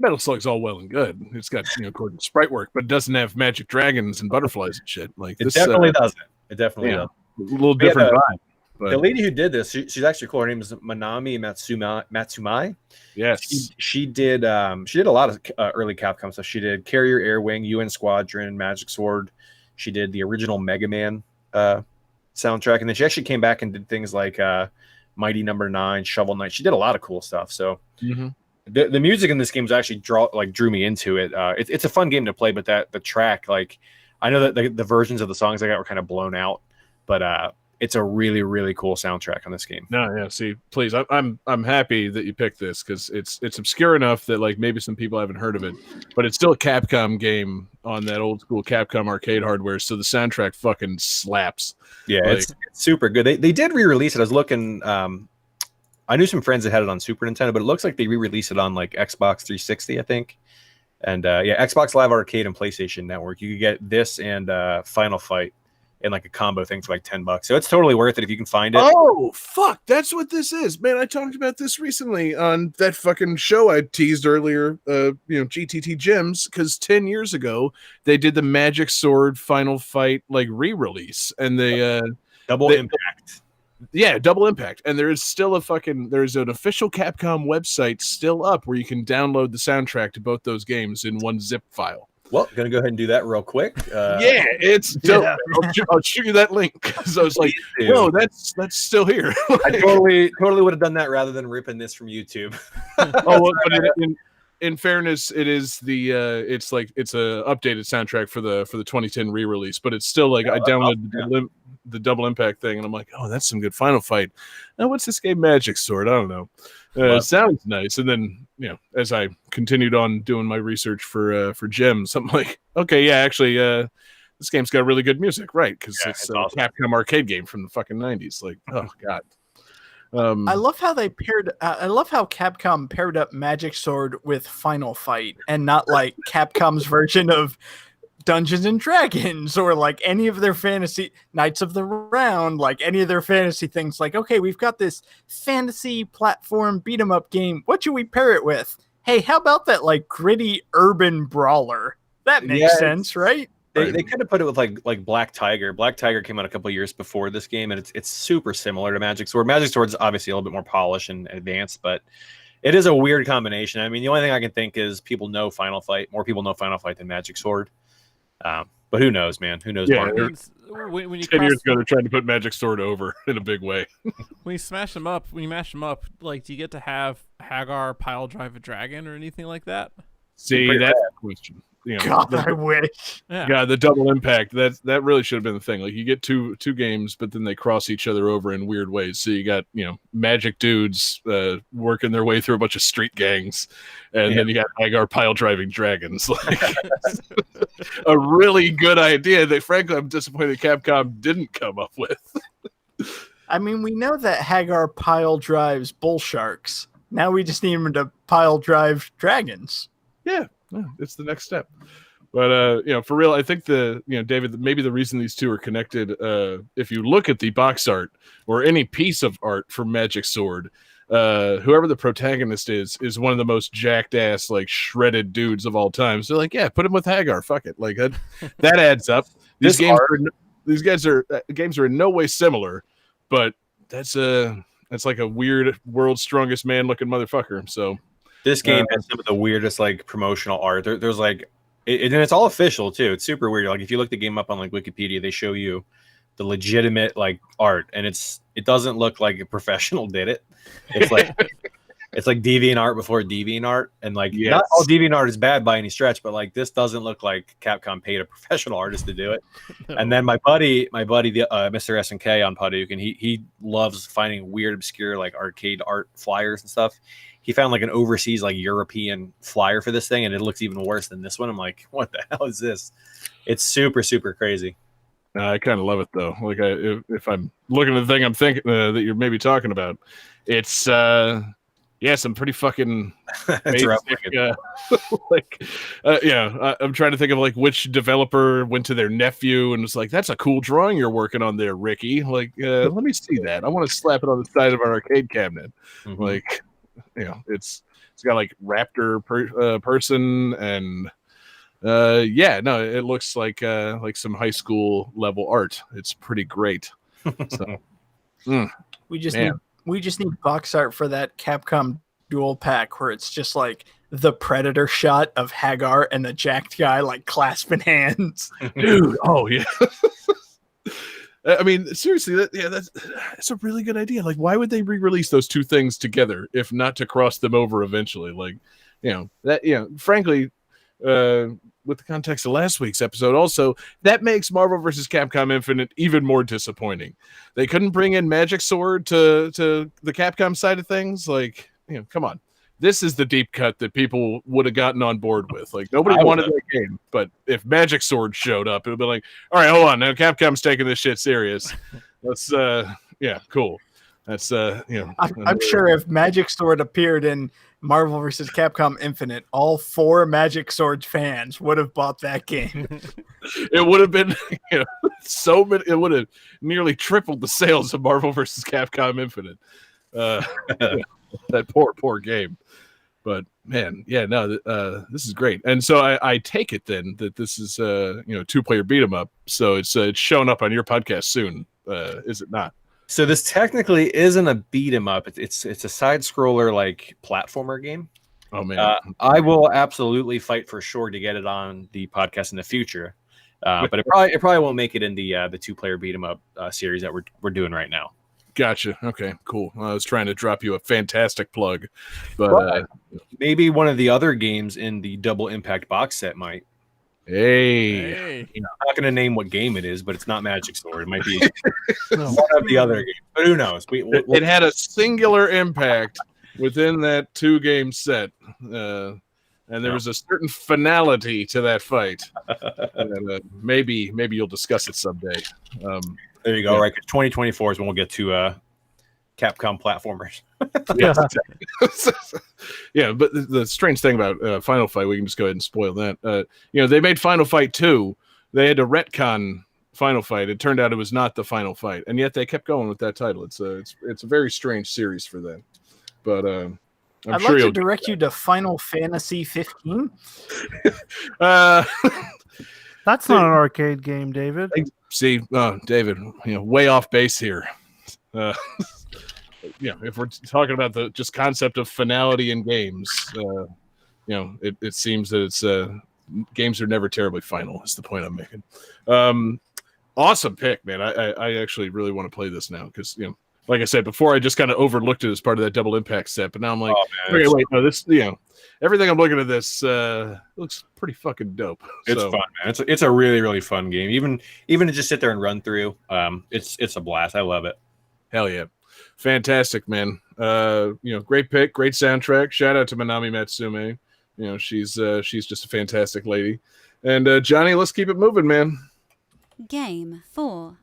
Metal Slug's all well and good. It's got, according to sprite work, but it doesn't have magic dragons and butterflies and shit. Like It this, definitely doesn't. It definitely yeah. does. A little different vibe. But The lady who did this, she's actually cool. Her name is Manami Matsumai. yes. She did a lot of early Capcom stuff. She did Carrier Air Wing, UN Squadron, Magic Sword. She did the original Mega Man soundtrack, and then she actually came back and did things like Mighty Number 9, Shovel Knight. She did a lot of cool stuff. So the music in this game was actually drew me into it. It's a fun game to play, but the track, like, I know that the versions of the songs I got were kind of blown out, but it's a really, really cool soundtrack on this game. No, yeah. See, please, I'm happy that you picked this because it's obscure enough that like maybe some people haven't heard of it, but it's still a Capcom game on that old school Capcom arcade hardware. So the soundtrack fucking slaps. Yeah, Like- it's super good. They did re-release it. I was looking. I knew some friends that had it on Super Nintendo, but it looks like they re-released it on like Xbox 360, I think. And Xbox Live Arcade and PlayStation Network. You could get this and Final Fight in like a combo thing for like $10. So it's totally worth it if you can find it. Oh fuck, that's what this is, man. I talked about this recently on that fucking show I teased earlier, GTT Gems, because 10 years ago they did the Magic Sword Final Fight like re-release, and they Double Impact. yeah, Double Impact, and there is still there's an official Capcom website still up where you can download the soundtrack to both those games in one zip file. Well, gonna go ahead and do that real quick. Yeah, it's dope. Yeah. I'll shoot you that link. So I was like, Please do. whoa, that's still here. I totally would have done that rather than ripping this from YouTube. Oh, well, but in fairness, it is it's a updated soundtrack for the 2010 re-release, but it's still like I downloaded the Double Impact thing, and I'm like, oh, that's some good Final Fight. Now, what's this game? Magic Sword? I don't know. Sounds nice. And then as I continued on doing my research for Gems, I'm like, okay, yeah, actually, this game's got really good music, right? Because it's a awesome. Capcom arcade game from the fucking 90s. Like, oh god. I love how they paired. I love how Capcom paired up Magic Sword with Final Fight, and not like Capcom's version of Dungeons and Dragons or like any of their fantasy Knights of the Round, like any of their fantasy things. Like, okay, we've got this fantasy platform beat 'em up game. What should we pair it with? Hey, how about that like gritty urban brawler? That makes sense, right? They could have put it with like Black Tiger. Black Tiger came out a couple years before this game, and it's super similar to Magic Sword. Magic Sword's obviously a little bit more polished and advanced, but it is a weird combination. I mean, the only thing I can think is people know Final Fight. More people know Final Fight than Magic Sword. But who knows, man? Who knows? Yeah, when you 10 years ago, they're trying to put Magic Sword over in a big way. when you mash them up, like, do you get to have Hagar pile drive a dragon or anything like that? See, that's the question. You know, God, I wish. Yeah. the double impact. That really should have been the thing. Like, you get two games, but then they cross each other over in weird ways. So you got, magic dudes working their way through a bunch of street gangs, and then you got Hagar pile driving dragons. Like, a really good idea that, frankly, I'm disappointed Capcom didn't come up with. I mean, we know that Hagar pile drives bull sharks. Now we just need him to pile drive dragons. Yeah, it's the next step. But for real, I think David, maybe the reason these two are connected, if you look at the box art or any piece of art for Magic Sword, whoever the protagonist is one of the most jacked ass, like, shredded dudes of all time. So, like, yeah, put him with Hagar. Fuck it. Like, that adds up. These games are in no way similar, but that's like a weird world's strongest man looking motherfucker. So this game has some of the weirdest, like, promotional art. There's like, and it's all official too. It's super weird. Like, if you look the game up on, like, Wikipedia, they show you the legitimate, like, art, and it doesn't look like a professional did it. It's like it's like DeviantArt before DeviantArt, and, like, not all DeviantArt is bad by any stretch, but, like, this doesn't look like Capcom paid a professional artist to do it. No. And then my buddy, the Mr. SNK on Paduk, and he loves finding weird, obscure, like, arcade art flyers and stuff. He found, like, an overseas, like, European flyer for this thing, and it looks even worse than this one. I'm like, what the hell is this? It's super, super crazy. I kind of love it, though. Like, if I'm looking at the thing I'm thinking that you're maybe talking about, it's some pretty fucking basic, I'm trying to think of, like, which developer went to their nephew and was like, that's a cool drawing you're working on there, Ricky. Like, let me see that. I want to slap it on the side of our arcade cabinet. Mm-hmm. Like, it's got, like, raptor person, and it looks like some high school level art. It's pretty great. So we just need box art for that Capcom dual pack where it's just, like, the Predator shot of Hagar and the jacked guy, like, clasping hands. Dude, oh yeah. I mean, seriously, that's a really good idea. Like, why would they re-release those two things together if not to cross them over eventually? Like, frankly, with the context of last week's episode, also, that makes Marvel vs. Capcom Infinite even more disappointing. They couldn't bring in Magic Sword to the Capcom side of things. Like, come on. This is the deep cut that people would have gotten on board with. Like, nobody wanted that game, but if Magic Sword showed up, it would be like, all right, hold on, now Capcom's taking this shit serious. Let's, cool. That's, I'm sure if Magic Sword appeared in Marvel vs. Capcom Infinite, all 4 Magic Sword fans would have bought that game. It would have been, so many. It would have nearly tripled the sales of Marvel vs. Capcom Infinite. That poor game. But man, this is great. And so I take it then that this is 2-player beat 'em up. So it's showing up on your podcast soon, is it not? So this technically isn't a beat 'em up. It's a side scroller, like, platformer game. Oh man, I will absolutely fight for sure to get it on the podcast in the future. But it probably won't make it in the 2-player beat 'em up series that we're doing right now. Gotcha. Okay, cool. I was trying to drop you a fantastic plug, but maybe one of the other games in the Double Impact box set might. Hey. I'm not going to name what game it is, but it's not Magic Sword. It might be one of the other games, but who knows? It had a singular impact within that 2-game set, and there was a certain finality to that fight. And, maybe you'll discuss it someday. There you go. Right, 2024 is when we'll get to Capcom platformers. Yeah, but the strange thing about Final Fight, we can just go ahead and spoil that. They made Final Fight 2. They had to retcon Final Fight. It turned out it was not the Final Fight, and yet they kept going with that title. It's a very strange series for them. But I'd like to direct you to Final Fantasy 15. That's not an arcade game, David. See, David, way off base here. If we're talking about the just concept of finality in games, it seems that it's games are never terribly final. Is the point I'm making. Awesome pick, man. I actually really want to play this now because like I said before, I just kind of overlooked it as part of that Double Impact set, but now I'm like, okay, wait, no, this, everything I'm looking at this looks pretty fucking dope. It's fun, man. It's a really, really fun game. Even to just sit there and run through, it's a blast. I love it. Hell yeah. Fantastic, man. Great pick, great soundtrack. Shout out to Manami Matsume. She's just a fantastic lady. And Johnny, let's keep it moving, man. Game 4.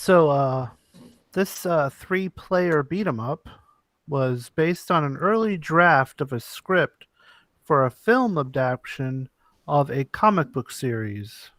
So this 3-player beat 'em up was based on an early draft of a script for a film adaptation of a comic book series.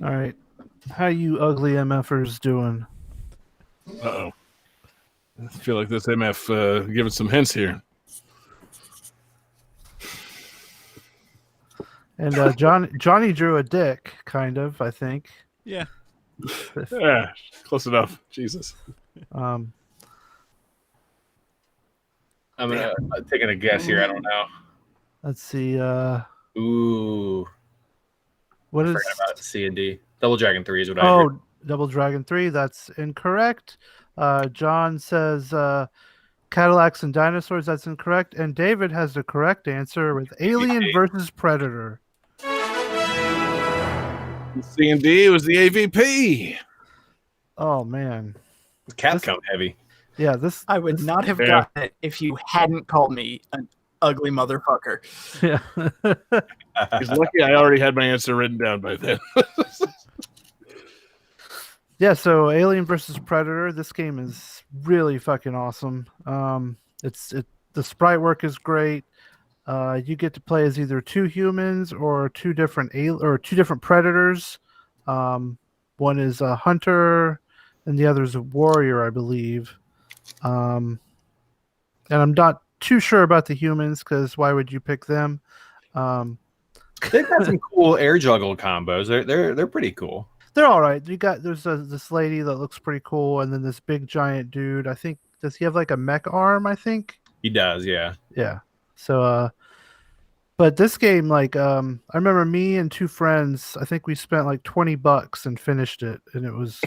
All right. How you ugly MFers doing? Uh-oh. I feel like this MF giving some hints here. And Johnny drew a dick, kind of, I think. Yeah. Yeah, close enough. Jesus. Um, I'm taking a guess here. I don't know. let's see. Ooh, What I is? forgot about C and D. Double Dragon 3 is what I heard. Oh, Double Dragon 3. That's incorrect. John says Cadillacs and dinosaurs. That's incorrect. And David has the correct answer with Alien versus Predator. C&D was the AVP. Oh man. Capcom heavy. Yeah, this I would not have gotten it if you hadn't called me an ugly motherfucker. Yeah. He's lucky I already had my answer written down by then. Yeah, so Alien versus Predator. This game is really fucking awesome. The sprite work is great. You get to play as either two humans or two different predators. One is a hunter, and the other is a warrior, I believe. And I'm not too sure about the humans because why would you pick them? They've got some cool air juggle combos. They're pretty cool. They're all right. There's this lady that looks pretty cool, and then this big giant dude. I think does he have like a mech arm? I think He does, yeah. yeah. So but this game, like I remember me and two friends. I think we spent like $20 and finished it, and it was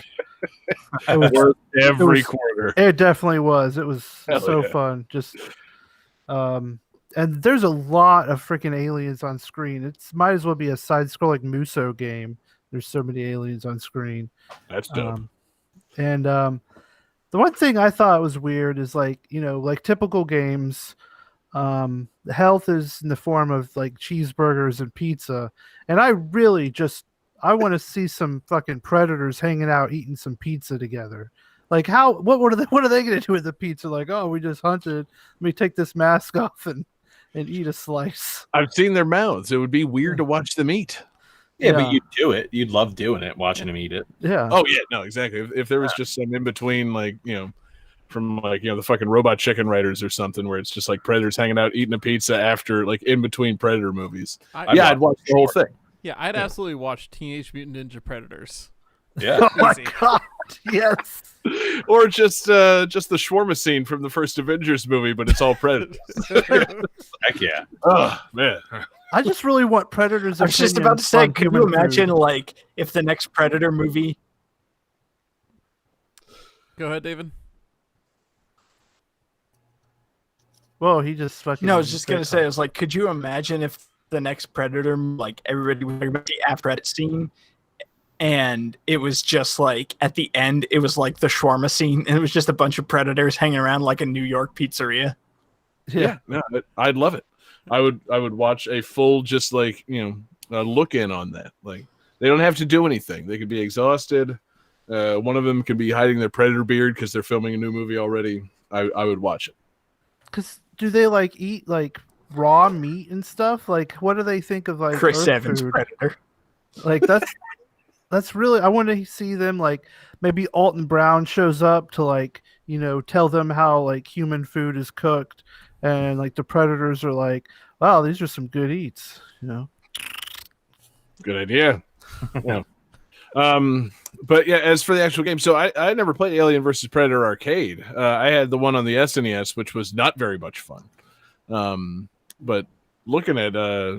Worth every was- quarter. it definitely was. It was Hell so yeah. fun. Just and there's a lot of freaking aliens on screen. It might as well be a side-scrolling Muso game. There's so many aliens on screen. That's dope. And the one thing I thought was weird is like typical games, the health is in the form of like cheeseburgers and pizza, and I really I want to see some fucking predators hanging out eating some pizza together. Like what are they gonna do with the pizza? Like, oh, we just hunted. Let me take this mask off and eat a slice. I've seen their mouths. It would be weird to watch them eat. Yeah, Yeah. but you'd do it. You'd love doing it, watching him eat it. Yeah. Oh yeah, no, exactly. If there was just some in between, like from the fucking Robot Chicken Writers or something, where it's just like predators hanging out eating a pizza after like in between Predator movies. I'd watch the whole thing. Yeah, I'd absolutely watch Teenage Mutant Ninja Predators. Yeah. Oh my Easy. god. Yes. Or just the shawarma scene from the first Avengers movie, but it's all predators. Heck yeah. Oh man. I just really want predators. I was just about to say, could you imagine like if the next Predator movie? Go ahead, David. Whoa, he just fucking. No, I was just gonna say, I was like, could you imagine if the next Predator, like everybody was talking about the after credit scene, and it was just like at the end, it was like the shawarma scene, and it was just a bunch of predators hanging around like a New York pizzeria. Yeah. No, I'd love it. I would watch a full just like look in on that. Like they don't have to do anything. They could be exhausted. One of them could be hiding their predator beard because they're filming a new movie already. I would watch it. Because do they like eat like raw meat and stuff. Like, what do they think of like Chris Earth Evans food? Predator. Like that's really. I want to see them like maybe Alton Brown shows up to like tell them how like human food is cooked, and like the predators are like, wow, these are some good eats. Good idea. Yeah. But yeah, as for the actual game, so I never played Alien versus Predator Arcade. I had the one on the SNES, which was not very much fun. But looking at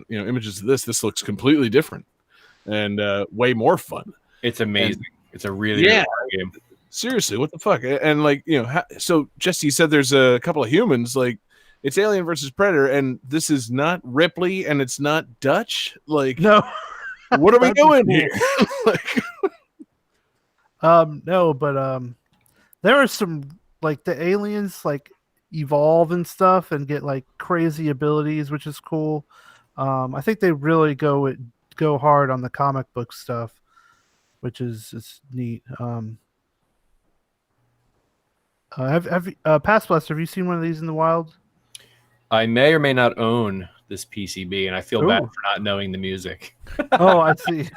images of this looks completely different and way more fun. It's amazing. It's a really Yeah. fun game. Seriously, what the fuck? And like, so Jesse said there's a couple of humans. Like, it's Alien versus Predator, and this is not Ripley, and it's not Dutch. Like, No. what are we That'd be doing cool. here? Like, No, but there are some like the aliens like evolve and stuff and get like crazy abilities, which is cool. I think they really go hard on the comic book stuff, which is neat. Have PastBlaster, have you seen one of these in the wild? I may or may not own this PCB, and I feel bad Ooh. for not knowing the music. Oh, I see.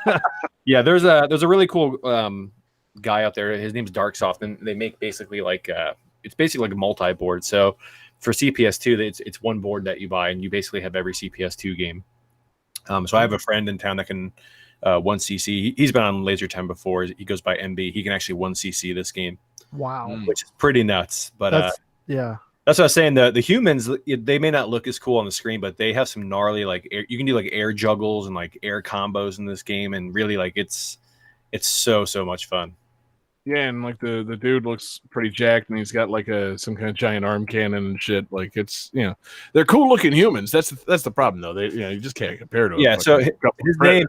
Yeah, there's a really cool guy out there. His name's Darksoft, and they make basically like it's basically like a multi-board. So for CPS2, it's one board that you buy, and you basically have every CPS2 game. So I have a friend in town that can 1cc. He's been on Laser Time before. He goes by MB. He can actually 1cc this game, Wow. which is pretty nuts. But Yeah. that's what I was saying. The humans, they may not look as cool on the screen, but they have some gnarly you can do like air juggles and like air combos in this game, and really like it's so much fun. yeah, and like the dude looks pretty jacked, and he's got like some kind of giant arm cannon and shit. Like, it's they're cool looking humans. That's the problem though. They you just can't compare to. Yeah. So his name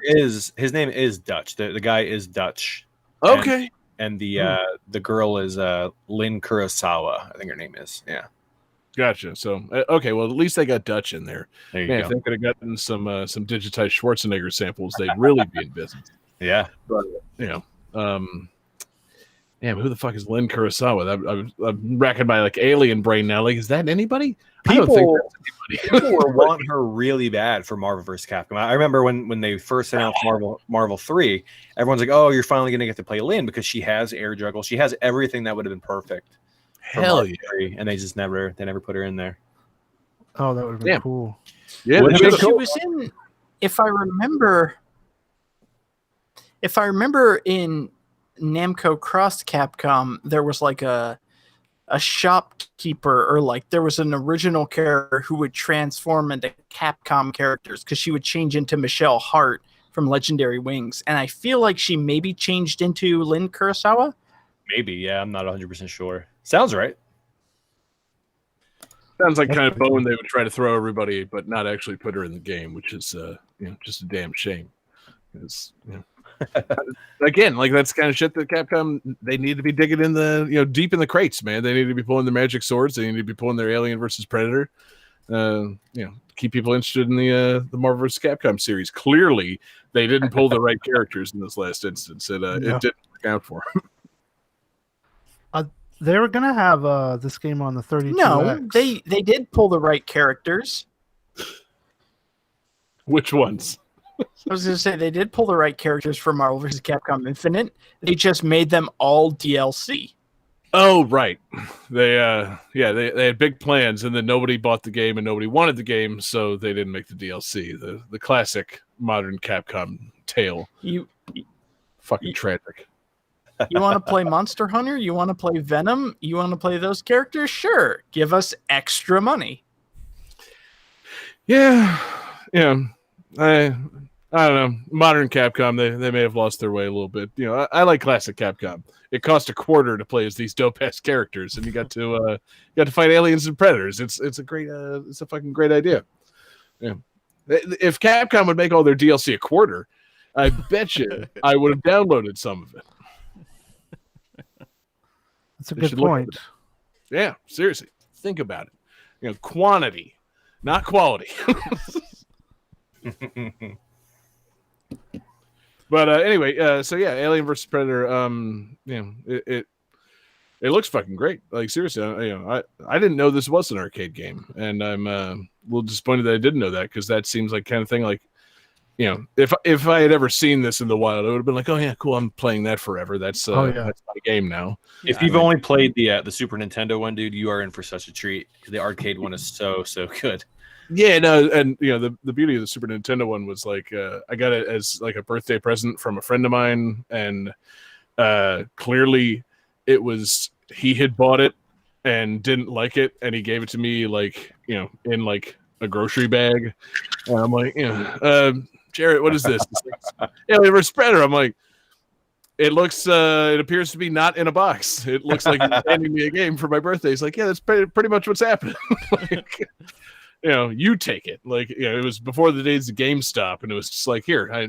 his name is Dutch. The guy is Dutch. Okay. And the girl is Lynn Kurosawa. I think her name is. Yeah. Gotcha. So okay, well at least they got Dutch in there. There you Man, go. if they could have gotten some digitized Schwarzenegger samples, they'd really be in business. Yeah. But yeah, but who the fuck is Lynn Kurosawa? I'm racking my like alien brain now. Like, is that anybody? I don't think that's anybody. People were wanting her really bad for Marvel vs. Capcom. I remember when they first announced Marvel 3, everyone's like, "Oh, you're finally going to get to play Lynn because she has air juggle. She has everything that would have been perfect." for Hell Marvel yeah. 3, and they never put her in there. Oh, that would have been Yeah. cool. Yeah, Well, they She should've- cool. was in, if I remember in Namco Cross Capcom, there was like a shopkeeper, or like there was an original character who would transform into Capcom characters because she would change into Michelle Hart from Legendary Wings, and I feel like she maybe changed into Lynn Kurosawa. Maybe, yeah, I'm not 100% sure. Sounds right. Sounds like kind of bone they would try to throw everybody, but not actually put her in the game, which is just a damn shame. Because again, like that's kind of shit that Capcom, they need to be digging in the deep in the crates, man. They need to be pulling their magic swords. They need to be pulling their Alien versus Predator. Keep people interested in the Marvel vs. Capcom series. Clearly, they didn't pull the right characters in this last instance. It didn't work out for them. They were gonna have this game on the 32X. No, they did pull the right characters. Which ones? I was going to say they did pull the right characters for Marvel vs. Capcom Infinite. They just made them all DLC. Oh, right. They had big plans, and then nobody bought the game and nobody wanted the game, so they didn't make the DLC. The classic modern Capcom tale. Fucking tragic. You want to play Monster Hunter? You want to play Venom? You want to play those characters? Sure. Give us extra money. Yeah. I don't know. Modern Capcom, they may have lost their way a little bit. I like classic Capcom. It cost $0.25 to play as these dope ass characters, and you got to fight aliens and predators. It's a fucking great idea. Yeah. If Capcom would make all their DLC $0.25, I bet you I would have downloaded some of it. That's a They good should look point. Yeah, seriously, think about it. Quantity, not quality. But anyway, so yeah, Alien versus Predator. It looks fucking great. Like seriously, I didn't know this was an arcade game, and I'm a little disappointed that I didn't know that because that seems like kind of thing like, if I had ever seen this in the wild, I would have been like, oh yeah, cool, I'm playing that forever. That's that's my game now. If you've only played the Super Nintendo one, dude, you are in for such a treat. The arcade one is so good. Yeah, no, and the beauty of the Super Nintendo one was like I got it as like a birthday present from a friend of mine, and clearly it was he had bought it and didn't like it, and he gave it to me like in like a grocery bag, and I'm like, Jarrett, what is this? Like, Alien vs. Predator. I'm like, it looks, it appears to be not in a box. It looks like he's handing me a game for my birthday. He's like, yeah, that's pretty much what's happening. Like, you take it. Like, it was before the days of GameStop, and it was just like, here,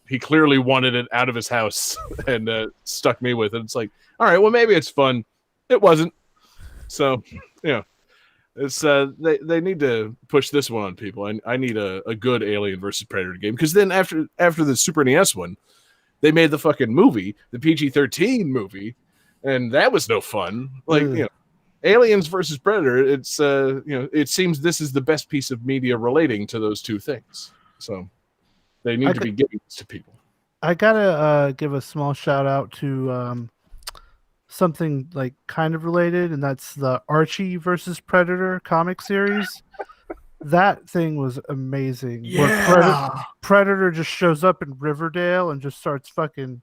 he clearly wanted it out of his house and stuck me with it. It's like, all right, well, maybe it's fun. It wasn't. So, it's they need to push this one on people. I need a good Alien versus Predator game, because then after the Super NES one, they made the fucking movie, the PG-13 movie, and that was no fun. Like Aliens versus Predator. It's it seems this is the best piece of media relating to those two things. So they need to be giving this to people. I gotta give a small shout out to something like kind of related, and that's the Archie versus Predator comic series. That thing was amazing. Yeah. Where Predator just shows up in Riverdale and just starts fucking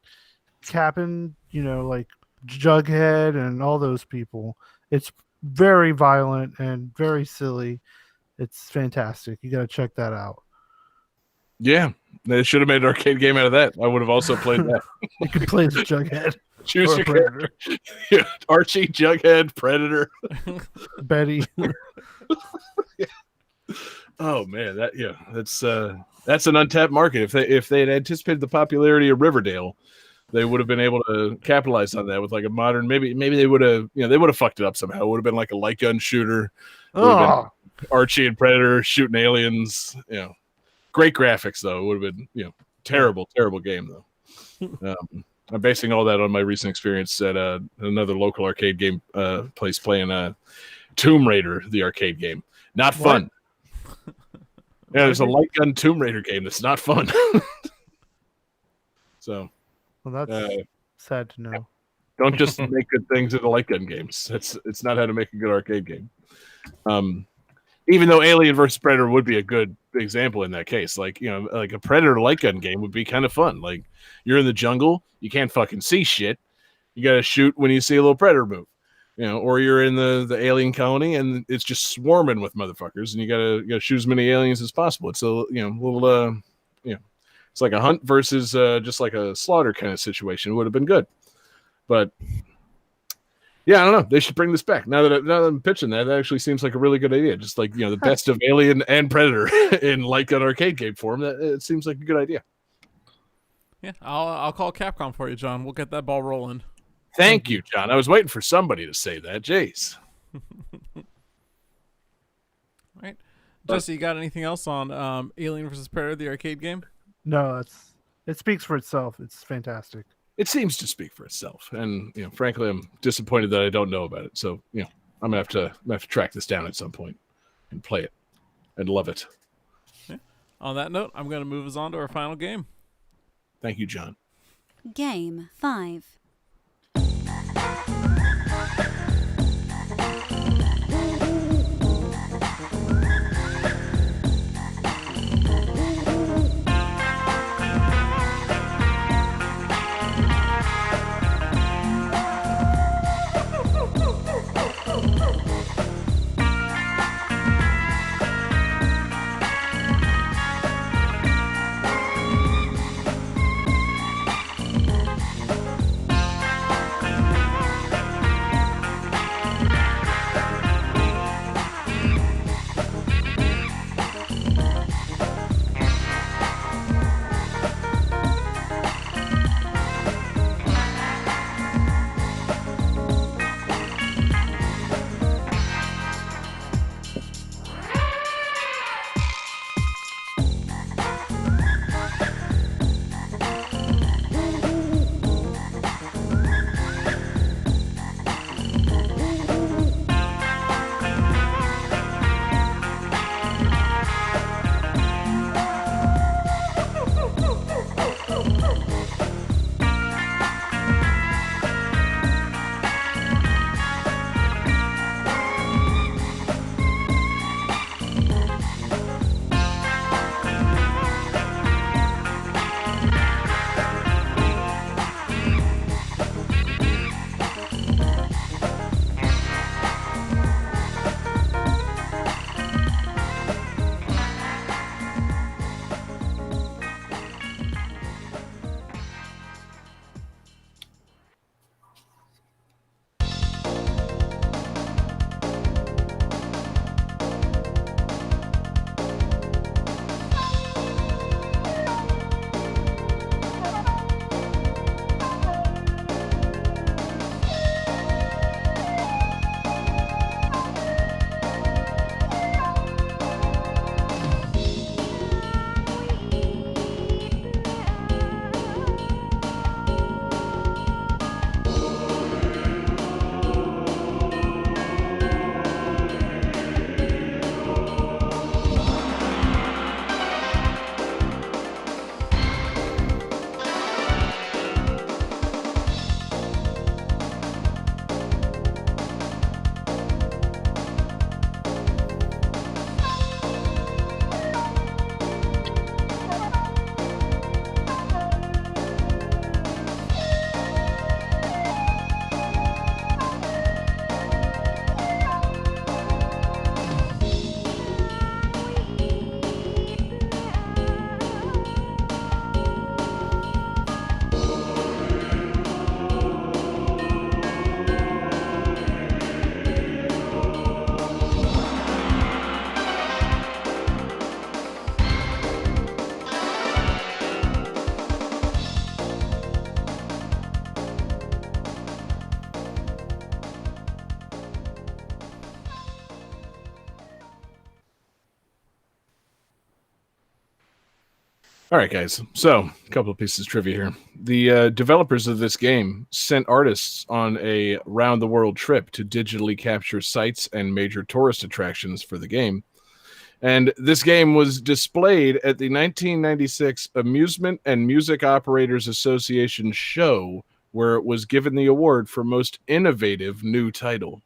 capping, like Jughead and all those people. It's very violent and very silly. It's fantastic. You got to check that out. Yeah, they should have made an arcade game out of that. I would have also played that. You could play the Jughead. Choose your character. Yeah, Archie, Jughead, Predator, Betty. Yeah. Oh man, that's an untapped market. If they had anticipated the popularity of Riverdale, they would have been able to capitalize on that with like a modern. Maybe they would have they would have fucked it up somehow. It would have been like a light gun shooter. Archie and Predator shooting aliens. Great graphics though. It would have been terrible game though. I'm basing all that on my recent experience at another local arcade game place playing Tomb Raider, the arcade game. Not fun. Yeah, there's a light gun Tomb Raider game that's not fun. So, well, that's sad to know. Don't just make good things into light gun games. It's not how to make a good arcade game. Even though Alien vs. Predator would be a good example in that case, like like a Predator light gun game would be kind of fun. Like you're in the jungle, you can't fucking see shit. You got to shoot when you see a little predator move. Or you're in the alien colony and it's just swarming with motherfuckers, and you gotta shoot as many aliens as possible. It's a little it's like a hunt versus just like a slaughter kind of situation. It would have been good, but yeah, I don't know. They should bring this back. Now that I'm pitching that actually seems like a really good idea. Just like the best of Alien and Predator in like an arcade game form. That it seems like a good idea. Yeah, I'll call Capcom for you, John. We'll get that ball rolling. Thank you, John. I was waiting for somebody to say that. Jeez. All right. Jesse, you got anything else on Alien vs. Predator, the arcade game? No, it speaks for itself. It's fantastic. It seems to speak for itself. And, frankly, I'm disappointed that I don't know about it. So, I'm going to have to track this down at some point and play it and love it. Okay. On that note, I'm going to move us on to our final game. Thank you, John. Game 5. All right, guys. So, a couple of pieces of trivia here. The developers of this game sent artists on a round-the-world trip to digitally capture sites and major tourist attractions for the game. And this game was displayed at the 1996 Amusement and Music Operators Association show, where it was given the award for most innovative new title.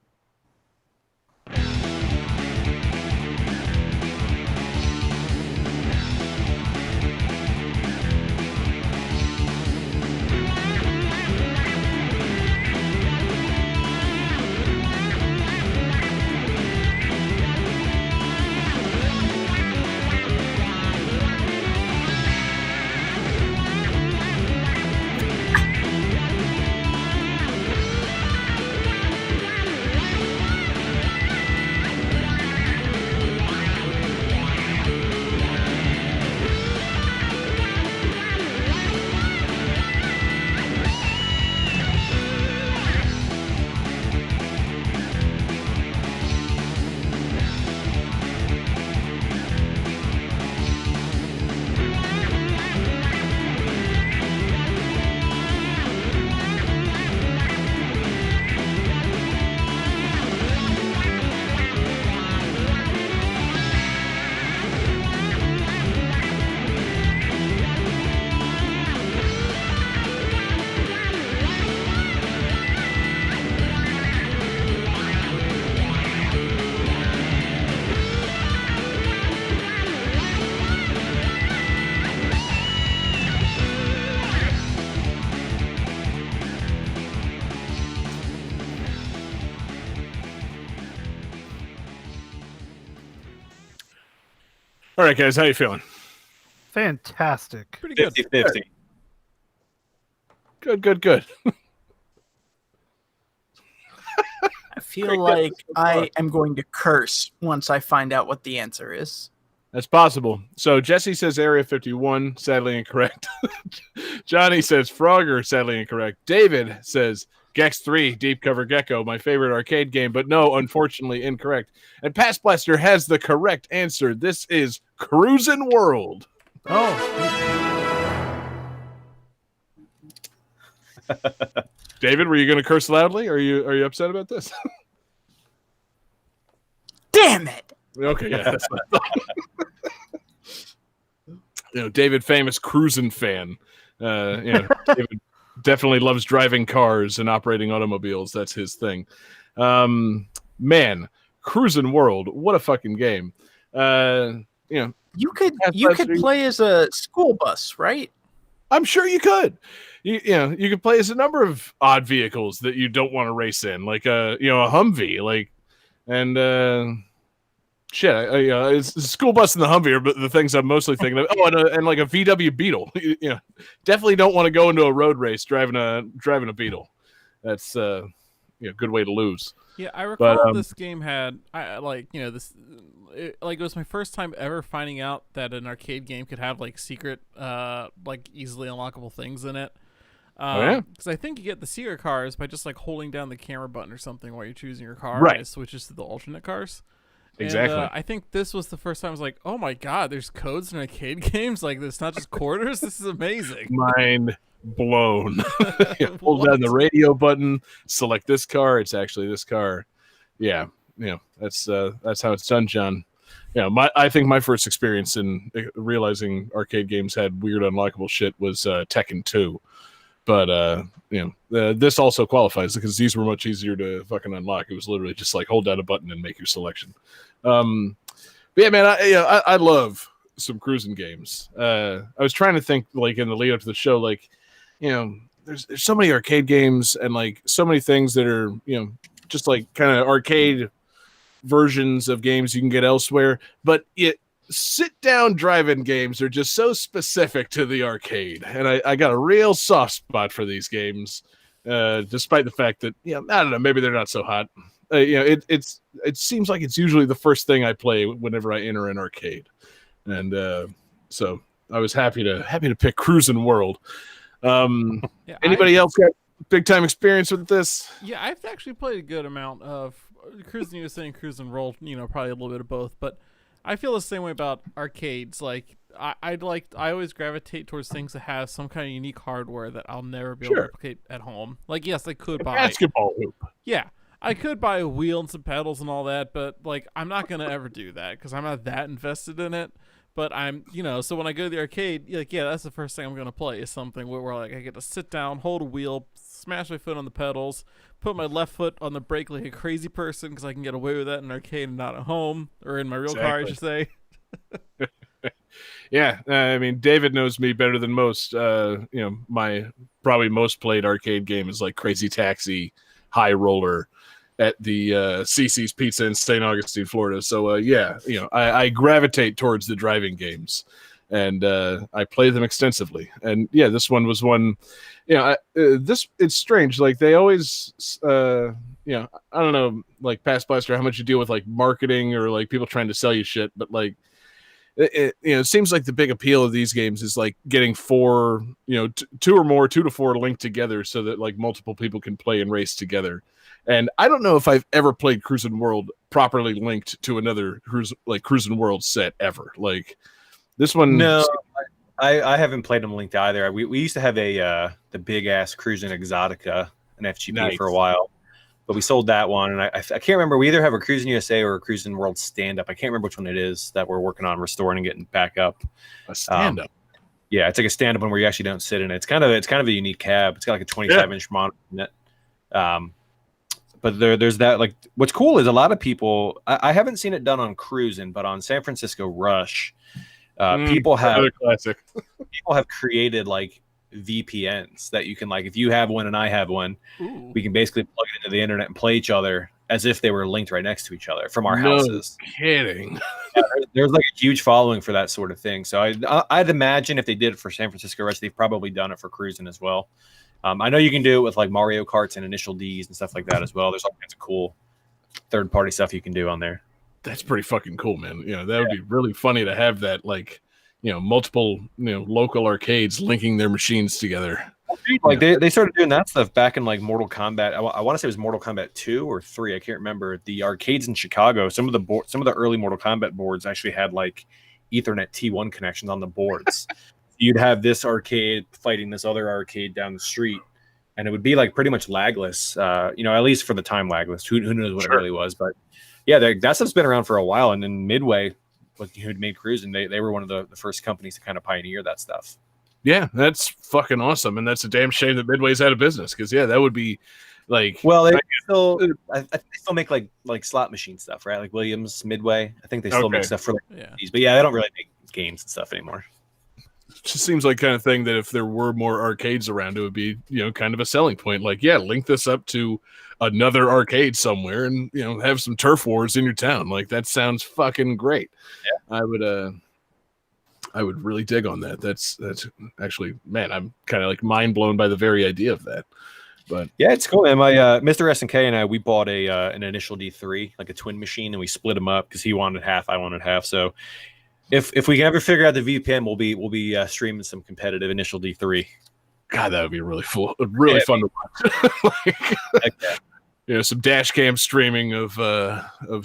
All right, guys, how you feeling? Fantastic. Pretty good. 50-50. Good. I feel like I am going to curse once I find out what the answer is. That's possible. So Jesse says Area 51, sadly incorrect. Johnny says Frogger, sadly incorrect. David says Gex 3, Deep Cover Gecko, my favorite arcade game, but no, unfortunately incorrect. And PastBlaster has the correct answer. This is Cruisin' World. Oh, David, were you going to curse loudly? Are you upset about this? Damn it! Okay, yeah. That's what I thought. David, famous cruising fan. David definitely loves driving cars and operating automobiles. That's his thing. Man, Cruisin' World, what a fucking game. You could play as a school bus, right? I'm sure you could. You could play as a number of odd vehicles that you don't want to race in, like a Humvee, it's the school bus and the Humvee, but the things I'm mostly thinking of. Oh, and like a VW Beetle. Definitely don't want to go into a road race driving a Beetle. That's good way to lose. Yeah, I recall this game had it was my first time ever finding out that an arcade game could have like secret easily unlockable things in it. Because I think you get the secret cars by just like holding down the camera button or something while you're choosing your car, right? And it switches to the alternate cars. Exactly. And, I think this was the first time I was like, oh my god, there's codes in arcade games? Like, it's not just quarters? This is amazing. Mind blown. Hold down the radio button, select this car. It's actually this car. Yeah. That's how it's done, John. I think my first experience in realizing arcade games had weird unlockable shit was Tekken 2. But this also qualifies because these were much easier to fucking unlock. It was literally just like hold down a button and make your selection. But yeah, man, I love some cruising games. I was trying to think like in the lead up to the show, like there's so many arcade games and like so many things that are just like kind of arcade versions of games you can get elsewhere, but sit down drive-in games are just so specific to the arcade, and I got a real soft spot for these games, despite the fact that I don't know, maybe they're not so hot. It seems like it's usually the first thing I play whenever I enter an arcade, and so I was happy to pick Cruisin' World. Anybody else got big time experience with this? Yeah, I've actually played a good amount of Cruis'n USA and Cruisin' World. Probably a little bit of both, but I feel the same way about arcades. Like, I always gravitate towards things that have some kind of unique hardware that I'll never be able to Sure. replicate at home. Like, yes, I could A buy basketball hoop. Yeah, I could buy a wheel and some pedals and all that, but like I'm not gonna ever do that because I'm not that invested in it. But I'm, so when I go to the arcade, like, yeah, that's the first thing I'm gonna play is something where like I get to sit down, hold a wheel, smash my foot on the pedals, put my left foot on the brake like a crazy person because I can get away with that in an arcade and not at home or in my real car, I should say. Yeah, I mean, David knows me better than most. My probably most played arcade game is like Crazy Taxi, High Roller, at the CC's Pizza in St. Augustine, Florida. So I gravitate towards the driving games, and I play them extensively. And yeah, this one was one. It's strange. Like they always, I don't know, like PastBlaster, how much you deal with like marketing or like people trying to sell you shit, but like. It seems like the big appeal of these games is like getting four, two or more, 2 to 4 linked together so that like multiple people can play and race together. And I don't know if I've ever played Cruisin' World properly linked to another Cruisin' World set ever. Like this one. No, I haven't played them linked either. We used to have the big ass Cruisin' Exotica, an FGP for a while. But we sold that one, and I can't remember. We either have a Cruisin' USA or a Cruisin' World stand-up. I can't remember which one it is that we're working on restoring and getting back up. A stand-up. Yeah, it's like a stand-up one where you actually don't sit in it. It's kind of a unique cab. It's got like a 25-inch monitor in it. But there's that. Like, what's cool is a lot of people. I haven't seen it done on Cruisin', but on San Francisco Rush, people have created like VPNs that you can, like, if you have one and I have one, Ooh. we can basically plug it into the internet and play each other as if they were linked right next to each other from our houses. Kidding. There's like a huge following for that sort of thing. So I'd imagine if they did it for San Francisco Rush, they've probably done it for Cruisin' as well. I know you can do it with like Mario Karts and Initial Ds and stuff like that as well. There's all kinds of cool third-party stuff you can do on there. That's pretty fucking cool, man. That would be really funny to have that, like, multiple, local arcades linking their machines together. Like they started doing that stuff back in like Mortal Kombat. I want to say it was Mortal Kombat 2 or 3. I can't remember. The arcades in Chicago, some of the early Mortal Kombat boards actually had like Ethernet T1 connections on the boards. You'd have this arcade fighting this other arcade down the street, and it would be like pretty much lagless. At least for the time, lagless. Who knows what it really was? But yeah, that stuff's been around for a while. And then Midway, who'd made Cruisin', they were one of the first companies to kind of pioneer that stuff. Yeah, that's fucking awesome, and that's a damn shame that Midway's out of business because that would be like. Well, I think they still make like slot machine stuff, right? Like Williams, Midway. I think they still make stuff for these, but yeah, they don't really make games and stuff anymore. It just seems like kind of thing that if there were more arcades around, it would be kind of a selling point. Like, yeah, link this up to another arcade somewhere, and have some turf wars in your town. Like that sounds fucking great. Yeah. I would really dig on that. That's actually, man, I'm kind of like mind blown by the very idea of that. But yeah, it's cool. And my Mr. S&K and I, we bought an Initial D3, like a twin machine, and we split them up because he wanted half, I wanted half. So if we can ever figure out the VPN, we'll be streaming some competitive Initial D3. God, that would be really fun to watch. Some dash cam streaming of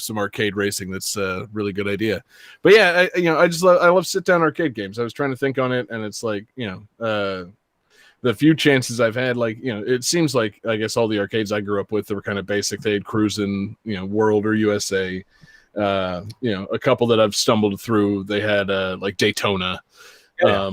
some arcade racing. That's a really good idea. But yeah, I love sit down arcade games. I was trying to think on it, and it's like the few chances I've had, like it seems like I guess all the arcades I grew up with, they were kind of basic. They had Cruisin', World or USA. A couple that I've stumbled through, they had like Daytona. I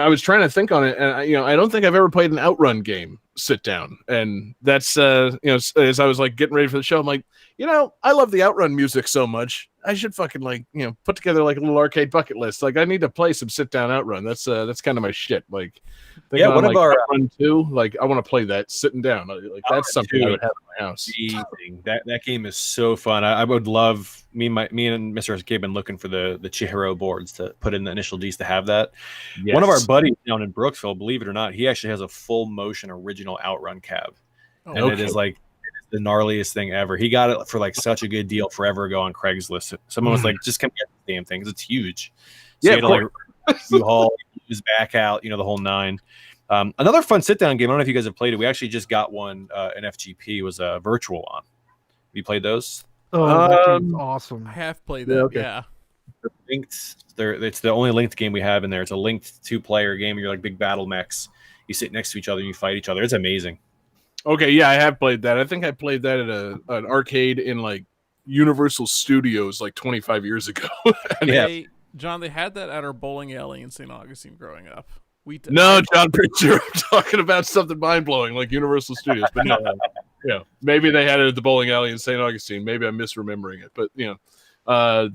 was trying to think on it, and I don't think I've ever played an Outrun game sit down, and that's as I was like getting ready for the show, I'm like, I love the Outrun music so much, I should fucking like put together like a little arcade bucket list. Like I need to play some sit down Outrun. That's kind of my shit. Like one of our Outrun 2, like I want to play that sitting down. Like that's something I would have in my house. That game is so fun. I would love me and Mr. SK have been looking for the Chihiro boards to put in the Initial Ds to have that. Yes. One of our buddies down in Brooksville, believe it or not, he actually has a full motion original Outrun cab. It is like the gnarliest thing ever. He got it for like such a good deal forever ago on Craigslist. Someone was like, just come get this damn thing because it's huge. So you had to like U-Haul, his back out, the whole nine. Another fun sit-down game, I don't know if you guys have played it. We actually just got one, an FGP, was a Virtual On. Have you played those? Oh, that game's awesome. I have played that, yeah. It's the only linked game we have in there. It's a linked 2-player game. You're like big battle mechs. You sit next to each other and you fight each other. It's amazing. Okay, yeah, I have played that. I think I played that at an arcade in like Universal Studios like 25 years ago. Yeah. John, they had that at our bowling alley in St. Augustine growing up. No, John, pretty sure I'm talking about something mind blowing like Universal Studios, but no, maybe they had it at the bowling alley in St. Augustine. Maybe I'm misremembering it, but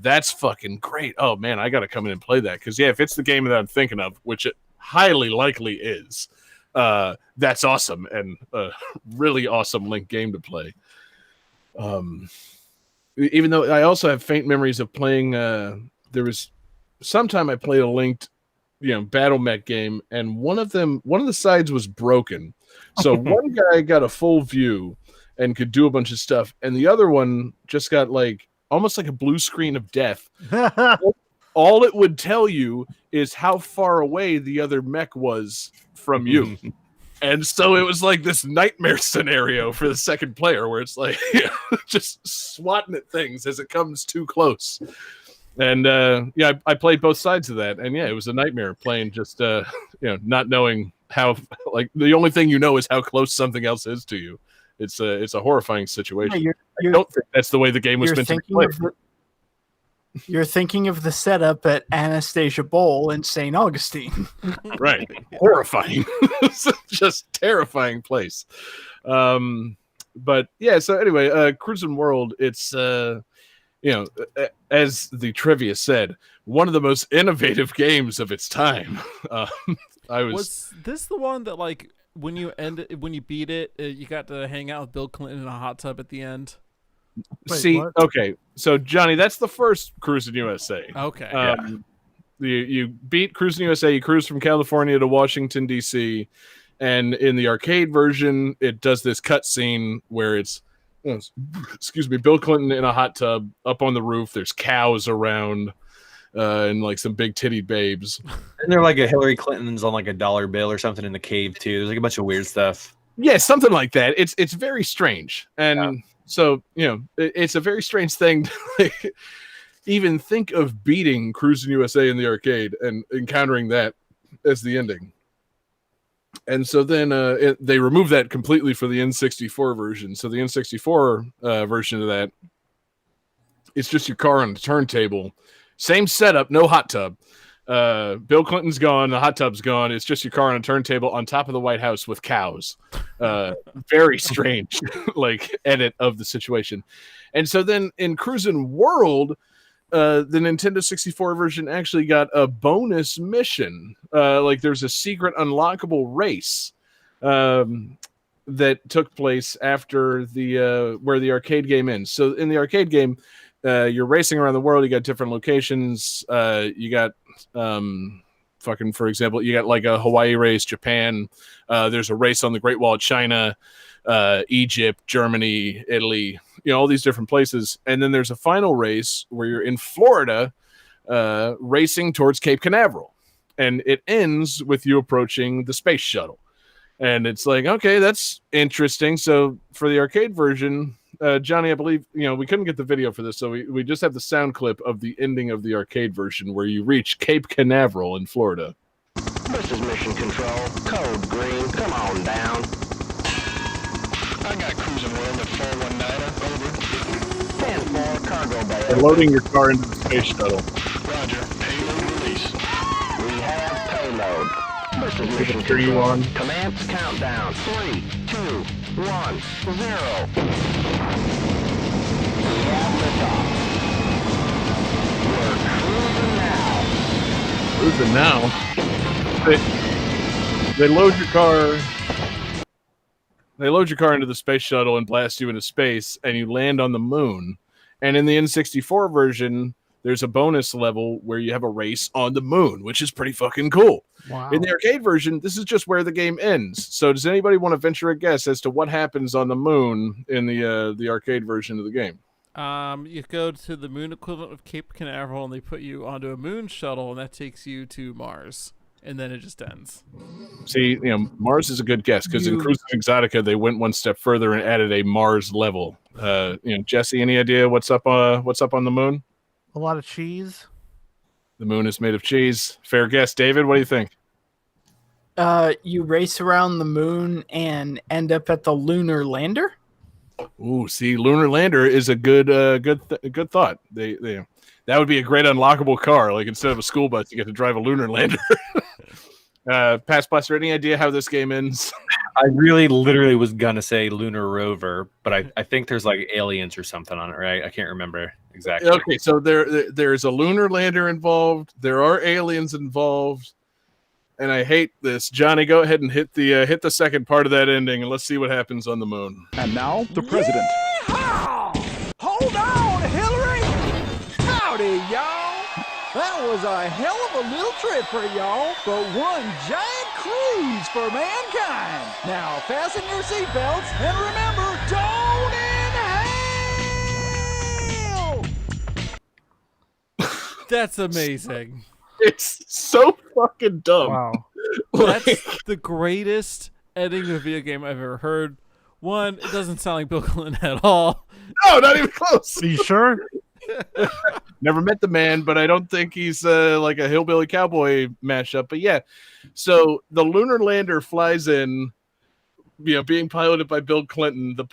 that's fucking great. Oh man, I got to come in and play that because if it's the game that I'm thinking of, which it highly likely is, that's awesome and a really awesome Link game to play. Even though I also have faint memories of playing, there was sometime I played a linked battle mech game, and one of the sides was broken, so one guy got a full view and could do a bunch of stuff, and the other one just got like almost like a blue screen of death. All it would tell you is how far away the other mech was from you. And so it was like this nightmare scenario for the second player where it's like just swatting at things as it comes too close. And I played both sides of that, and it was a nightmare playing just not knowing how, like, the only thing you know is how close something else is to you. It's a horrifying situation. I don't think that's the way the game was meant to be played. You're thinking of the setup at Anastasia Bowl in St. Augustine. Right. Horrifying. Just terrifying place. But so anyway, Cruis'n World, it's as the trivia said, one of the most innovative games of its time. Was this the one that, like, when you beat it, you got to hang out with Bill Clinton in a hot tub at the end? Wait, what? Okay, so Johnny, that's the first Cruis'n USA. Okay. You beat Cruis'n USA. You cruise from California to Washington D.C., and in the arcade version, it does this cutscene where it's Bill Clinton in a hot tub up on the roof. There's cows around, and like some big titty babes. And they're like a Hillary Clinton's on like a dollar bill or something in the cave too. There's like a bunch of weird stuff. Yeah, something like that. It's very strange, and so it's a very strange thing to like, even think of beating Cruis'n USA in the arcade and encountering that as the ending. And so then they removed that completely for the N64 version. So the N64 version of that, it's just your car on the turntable. Same setup, no hot tub. Bill Clinton's gone, the hot tub's gone. It's just your car on a turntable on top of the White House with cows. Very strange, like, edit of the situation. And so then in Cruis'n World, the Nintendo 64 version actually got a bonus mission. Like, there's a secret unlockable race that took place after the where the arcade game ends. So in the arcade game, you're racing around the world. You got different locations. You got for example, you got like a Hawaii race, Japan. There's a race on the Great Wall of China, Egypt, Germany, Italy, all these different places. And then there's a final race where you're in Florida, racing towards Cape Canaveral. And it ends with you approaching the space shuttle. And it's like, okay, that's interesting. So for the arcade version, Johnny, I believe, we couldn't get the video for this, so we just have the sound clip of the ending of the arcade version where you reach Cape Canaveral in Florida. This is Mission Control. Code green. Come on down. I got Cruis'n World at 419. Over. 10-4 cargo bay. They're loading your car into the space shuttle. Roger. Payload release. We have payload. This is Mission 3, Control. 1. Commands countdown. 3, 2, 1, 0. We have liftoff. We're cruising now. They load your car. They load your car into the space shuttle and blast you into space, and you land on the moon. And in the N64 version, there's a bonus level where you have a race on the moon, which is pretty fucking cool. Wow. In the arcade version, this is just where the game ends. So does anybody want to venture a guess as to what happens on the moon in the arcade version of the game? You go to the moon equivalent of Cape Canaveral, and they put you onto a moon shuttle, and that takes you to Mars. And then it just ends. See, Mars is a good guess because in Cruis'n Exotica they went one step further and added a Mars level. Jesse, any idea what's up on the moon? A lot of cheese. The moon is made of cheese. Fair guess, David. What do you think? You race around the moon and end up at the lunar lander. Ooh, see, lunar lander is a good thought. They that would be a great unlockable car. Like instead of a school bus, you get to drive a lunar lander. PastBlaster, any idea how this game ends? I really literally was gonna say lunar rover, but I think there's like aliens or something on it, right? I can't remember exactly. Okay, so there's a lunar lander involved. There are aliens involved, and I hate this. Johnny, go ahead and hit the second part of that ending, and let's see what happens on the moon. And now, the president. Yeehaw! Hold on, Hillary! Howdy, y'all! That was a hell of a little trip for y'all, but one giant cruise for mankind. Now fasten your seatbelts and remember, don't inhale! That's amazing. It's so fucking dumb. Wow. That's the greatest ending of a video game I've ever heard. One, it doesn't sound like Bill Clinton at all. No, not even close. Are you sure? Never met the man, but I don't think he's like a hillbilly cowboy mashup. But yeah, so the lunar lander flies in, being piloted by Bill Clinton. The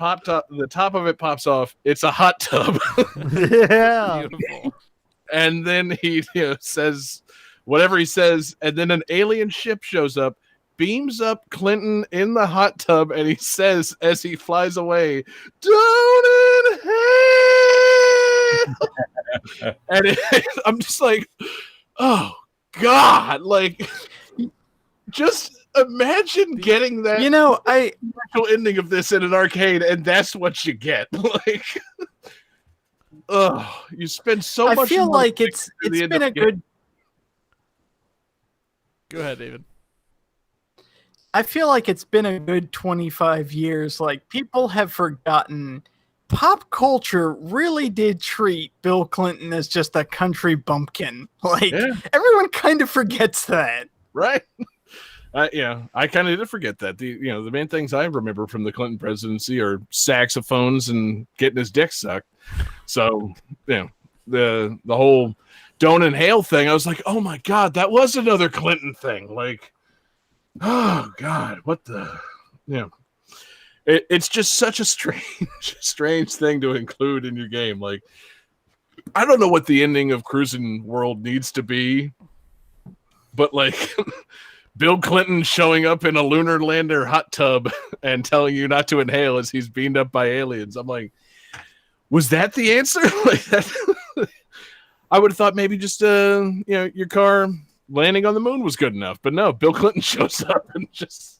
top of it pops off. It's a hot tub. Yeah. Beautiful. And then he says whatever he says, and then an alien ship shows up, beams up Clinton in the hot tub, and he says as he flies away, "Don't inhale." And I'm just like, oh God, like just imagine getting that actual ending of this in an arcade, and that's what you get. Like, oh, you spend so much. I feel like it's been a good. Go ahead, David. I feel like it's been a good 25 years. Like, people have forgotten pop culture really did treat Bill Clinton as just a country bumpkin. Like, everyone kind of forgets that. Right? I kind of did forget that. The main things I remember from the Clinton presidency are saxophones and getting his dick sucked. So, the whole don't inhale thing, I was like, oh my God, that was another Clinton thing. Like, oh God, what the, it's just such a strange thing to include in your game. Like, I don't know what the ending of Cruising World needs to be, but like Bill Clinton showing up in a lunar lander hot tub and telling you not to inhale as he's beamed up by aliens. I'm like, was that the answer? Like that, I would have thought maybe just your car landing on the moon was good enough, but no, Bill Clinton shows up and just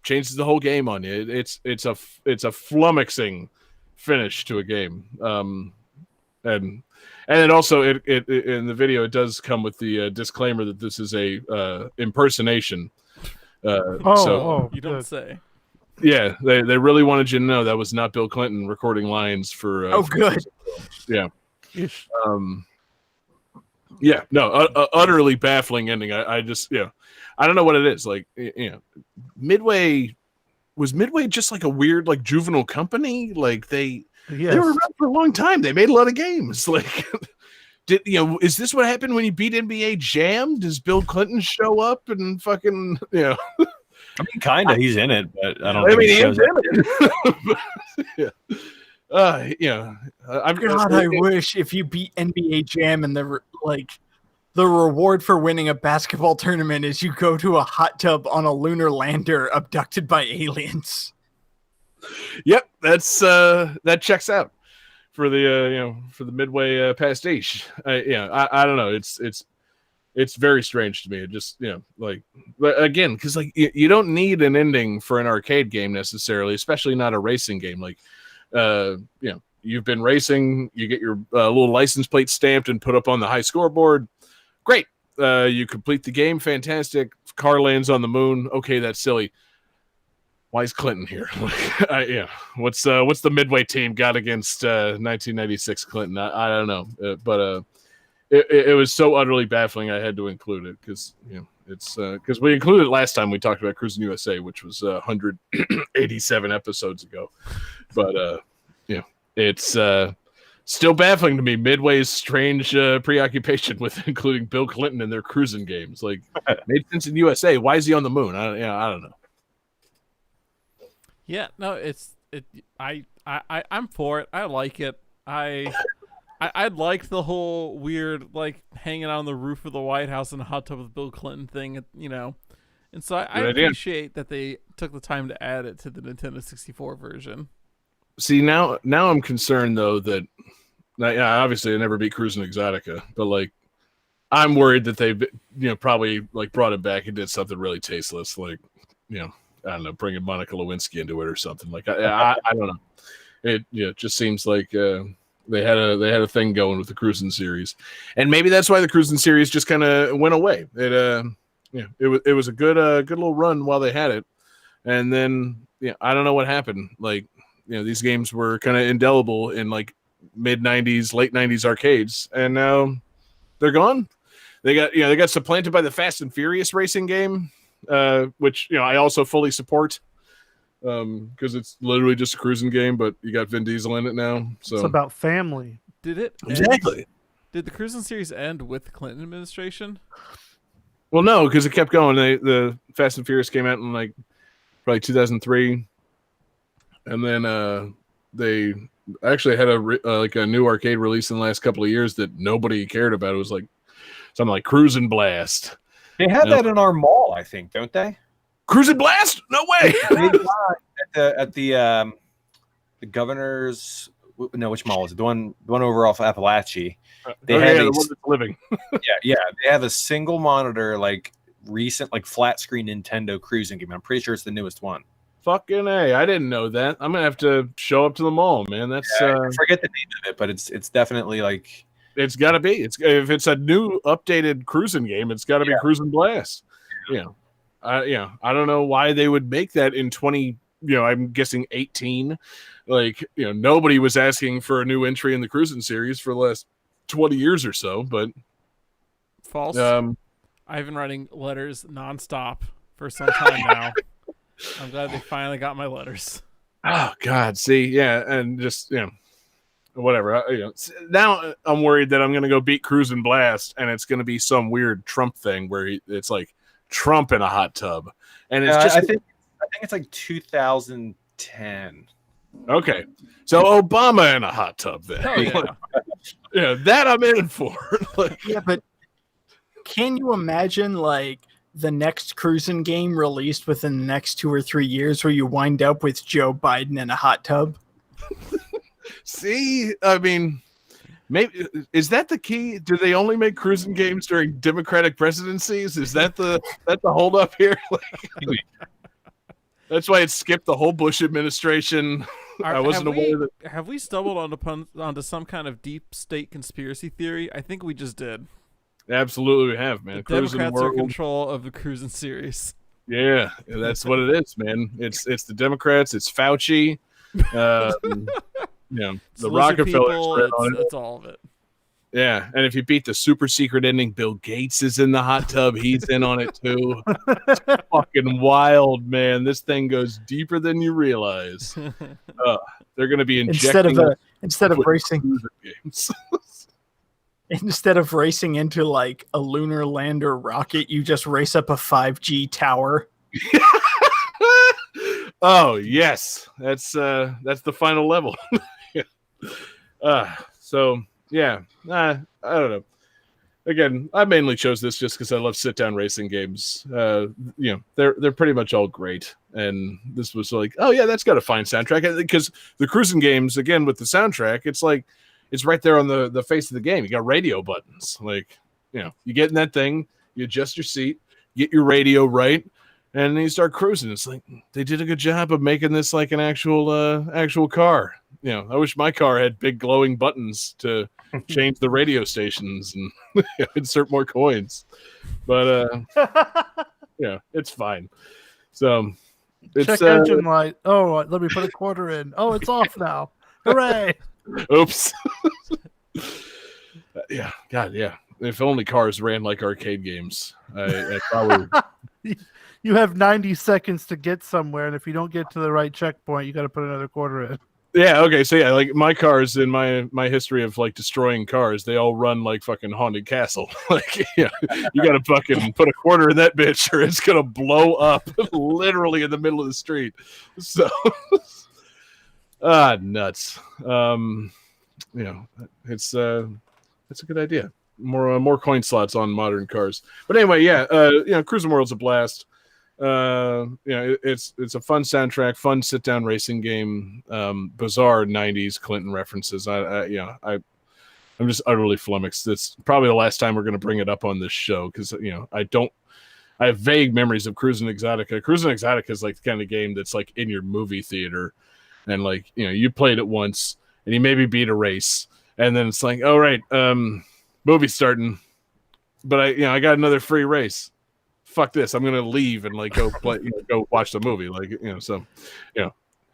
changes the whole game on you. It's a flummoxing finish to a game. And it also it in the video it does come with the disclaimer that this is a impersonation. So you don't say. Yeah, they really wanted you to know that was not Bill Clinton recording lines for. Good. Yeah. Yeah, no, utterly baffling ending. I just, I don't know what it is. Like, Midway just like a weird, like, juvenile company. Like they were around for a long time. They made a lot of games. Like, is this what happened when you beat NBA Jam? Does Bill Clinton show up and fucking, I mean, kind of. He's in it, but I don't think he shows up. I wish if you beat NBA Jam and the reward for winning a basketball tournament is you go to a hot tub on a lunar lander abducted by aliens. Yep, that checks out for the for the Midway pastiche. I don't know. It's very strange to me. It just again, because like you don't need an ending for an arcade game necessarily, especially not a racing game. Like you've been racing, you get your little license plate stamped and put up on the high scoreboard. Great. You complete the game. Fantastic. Car lands on the moon. Okay, that's silly. Why is Clinton here? What's the Midway team got against 1996 Clinton? I don't know. But it was so utterly baffling I had to include it because it's because we included it last time we talked about Cruising USA, which was 187 episodes ago. But it's Still baffling to me Midway's strange preoccupation with including Bill Clinton in their cruising games. Like, made sense in USA. Why is he on the moon? I don't know. Yeah, no, I'm for it. I like it. I liked the whole weird like hanging out on the roof of the White House in a hot tub with Bill Clinton thing, you know. And so I appreciate that they took the time to add it to the Nintendo 64 version. See, now I'm concerned though that obviously I never beat Cruising Exotica, but like I'm worried that they probably like brought it back and did something really tasteless, like I don't know, bringing Monica Lewinsky into it or something. Like I don't know. It just seems like they had a thing going with the Cruising series, and maybe that's why the Cruising series just kind of went away. It was a good little run while they had it, and then I don't know what happened. Like these games were kind of indelible in like mid 90s, late 90s arcades, and now they're gone. They got supplanted by the Fast and Furious racing game, which I also fully support because it's literally just a cruising game, but you got Vin Diesel in it now. So It's about family. Did it exactly? Did the Cruising series end with the Clinton administration? Well, no, because it kept going. The Fast and Furious came out in like probably 2003, and then they actually had a new arcade release in the last couple of years that nobody cared about. It was like something like Cruising Blast. They have that in our mall, I think, don't they? Cruising Blast? No way. at the governor's. No, which mall is it? The one over off Appalachia. They had the one that's living. yeah. They have a single monitor, like recent, like flat screen Nintendo cruising game. I'm pretty sure it's the newest one. Fucking A! I didn't know that. I'm gonna have to show up to the mall, man. That's I forget the name of it, but it's definitely like it's got to be. If it's a new updated cruising game, it's got to be Cruising Blast. I don't know why they would make that in 20. I'm guessing 18. Like nobody was asking for a new entry in the cruising series for the last 20 years or so. But false. I've been writing letters nonstop for some time now. I'm glad they finally got my letters. Oh God, see, yeah, and just whatever. Now I'm worried that I'm gonna go beat Cruising Blast, and it's gonna be some weird Trump thing where it's like Trump in a hot tub, and it's just. I think it's like 2010. Okay, so Obama in a hot tub then. Oh, yeah, that I'm in for. Yeah, but can you imagine like the next cruising game released within the next 2 or 3 years where you wind up with Joe Biden in a hot tub? See, I mean, maybe is that the key? Do they only make cruising games during Democratic presidencies? Is that the hold up here? That's why it skipped the whole Bush administration. I wasn't aware that. Have we stumbled onto some kind of deep state conspiracy theory? I think we just did. Absolutely, we have, man. The Democrats are in control of the cruising series. Yeah, that's what it is, man. It's the Democrats. It's Fauci. The Rockefellers. It's all of it. Yeah, and if you beat the super secret ending, Bill Gates is in the hot tub. He's in on it too. It's fucking wild, man. This thing goes deeper than you realize. They're going to be injecting instead of racing games. Instead of racing into like a lunar lander rocket, you just race up a 5G tower. Oh yes, that's the final level. So yeah, I don't know. Again, I mainly chose this just because I love sit-down racing games. They're pretty much all great, and this was like, oh yeah, that's got a fine soundtrack. Because the cruising games, again with the soundtrack, it's like it's right there on the face of the game. You got radio buttons, like you get in that thing, you adjust your seat, get your radio right, and then you start cruising. It's like they did a good job of making this like an actual car. I wish my car had big glowing buttons to change the radio stations and insert more coins. But it's fine. So check engine light. Oh, let me put a quarter in. Oh, it's off now. Hooray! Oops. Yeah, God, yeah. If only cars ran like arcade games, I probably. You have 90 seconds to get somewhere, and if you don't get to the right checkpoint, you got to put another quarter in. Yeah, okay, so yeah, like my cars in my history of like destroying cars, they all run like fucking Haunted Castle. Like, yeah, you gotta fucking put a quarter in that bitch or it's gonna blow up literally in the middle of the street. So nuts. It's a good idea. More coin slots on modern cars. But anyway, yeah, Cruising World's a blast. It's a fun soundtrack, fun sit down racing game, bizarre 90s Clinton references. I'm just utterly flummoxed. It's probably the last time we're going to bring it up on this show because I have vague memories of Cruising Exotica. Cruising Exotica is like the kind of game that's like in your movie theater, and like you played it once and you maybe beat a race, and then it's like, all right, movie's starting, but I got another free race. Fuck this! I'm gonna leave and like go play, go watch the movie. Like the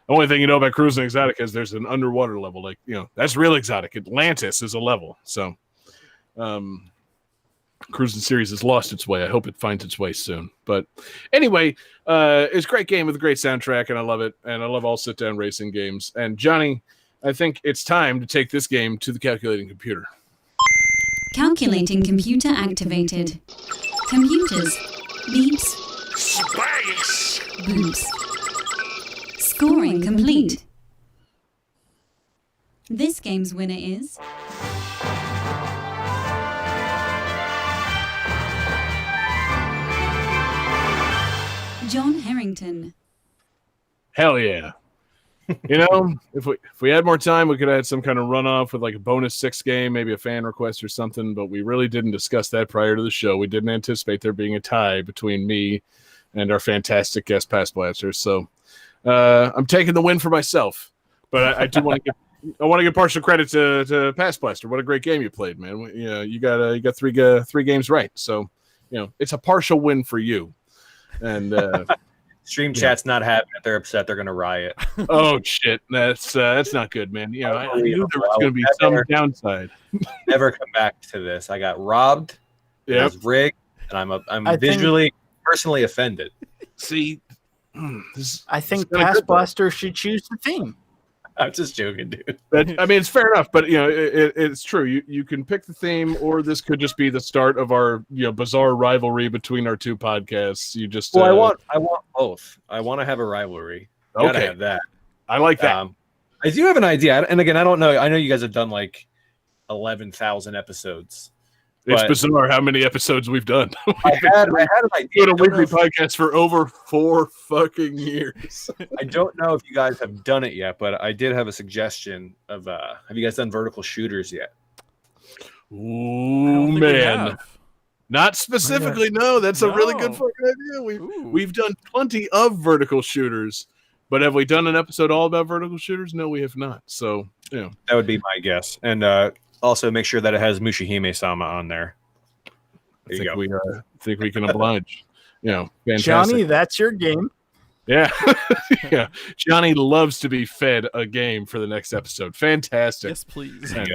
only thing you know about Cruising Exotica is there's an underwater level. Like that's real exotic. Atlantis is a level. So, Cruising series has lost its way. I hope it finds its way soon. But anyway, it's a great game with a great soundtrack, and I love it. And I love all sit down racing games. And Johnny, I think it's time to take this game to the calculating computer. Calculating computer activated. Computers. Beeps. Space! Boops. Scoring complete. This game's winner is... John Harrington. Hell yeah. If we had more time, we could have had some kind of runoff with like a bonus 6 game, maybe a fan request or something, but we really didn't discuss that prior to the show. We didn't anticipate there being a tie between me and our fantastic guest PastBlaster. So I'm taking the win for myself, but I do want to give partial credit to PastBlaster. What a great game you played, man. You got three games right. So, it's a partial win for you. And Stream chat's not having it. They're upset. They're going to riot. Oh shit, that's not good, man. I knew there was going to be some downside. Never come back to this. I got robbed. Yeah, I was rigged, and I'm visually, personally offended. See, I think PastBlaster should choose the theme. I'm just joking, dude. It's fair enough, but it's true. You can pick the theme, or this could just be the start of our bizarre rivalry between our two podcasts. You just I want both. I want to have a rivalry. Gotta have that. I like that. I do have an idea, and again, I don't know. I know you guys have done like 11,000 episodes. It's bizarre how many episodes we've done. I had an idea. Doing a weekly podcast for over 4 fucking years. I don't know if you guys have done it yet, but I did have a suggestion of have you guys done vertical shooters yet? Ooh, man. Not specifically, no. That's a really good fucking idea. We've done plenty of vertical shooters, but have we done an episode all about vertical shooters? No, we have not. So, that would be my guess. And also make sure that it has Mushihime-sama on there. I think we can oblige. Fantastic. Johnny, that's your game. Yeah. Yeah. Johnny loves to be fed a game for the next episode. Fantastic. Yes, please. And,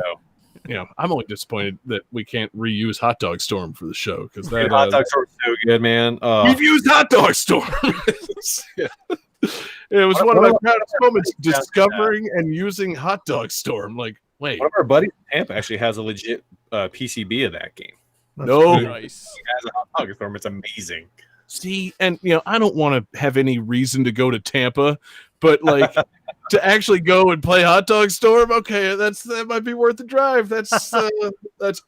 I'm only disappointed that we can't reuse Hot Dog Storm for the show because that Hot Dog Storm's so good, man. We've used Hot Dog Storm. It was one of my proudest moments, discovering and using Hot Dog Storm. Like, wait, one of our buddies in Tampa actually has a legit PCB of that game. Nice. He has a Hot Dog Storm. It's amazing. See, and I don't want to have any reason to go to Tampa, but like to actually go and play Hot Dog Storm, okay, that might be worth the drive. That's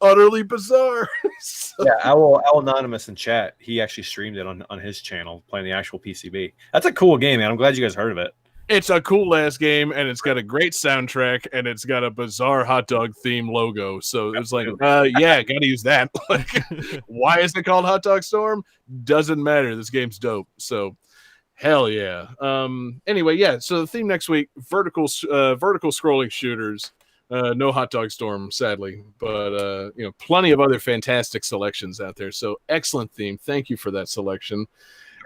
utterly bizarre. So. Yeah, Owl Anonymous in chat, he actually streamed it on his channel, playing the actual PCB. That's a cool game, man. I'm glad you guys heard of it. It's a cool ass game, and it's got a great soundtrack, and it's got a bizarre hot dog theme logo. So it's like, yeah, gotta use that. Like, why is it called Hot Dog Storm? Doesn't matter. This game's dope. So, hell yeah. Anyway, yeah. So the theme next week: vertical scrolling shooters. No Hot Dog Storm, sadly, but plenty of other fantastic selections out there. So excellent theme. Thank you for that selection.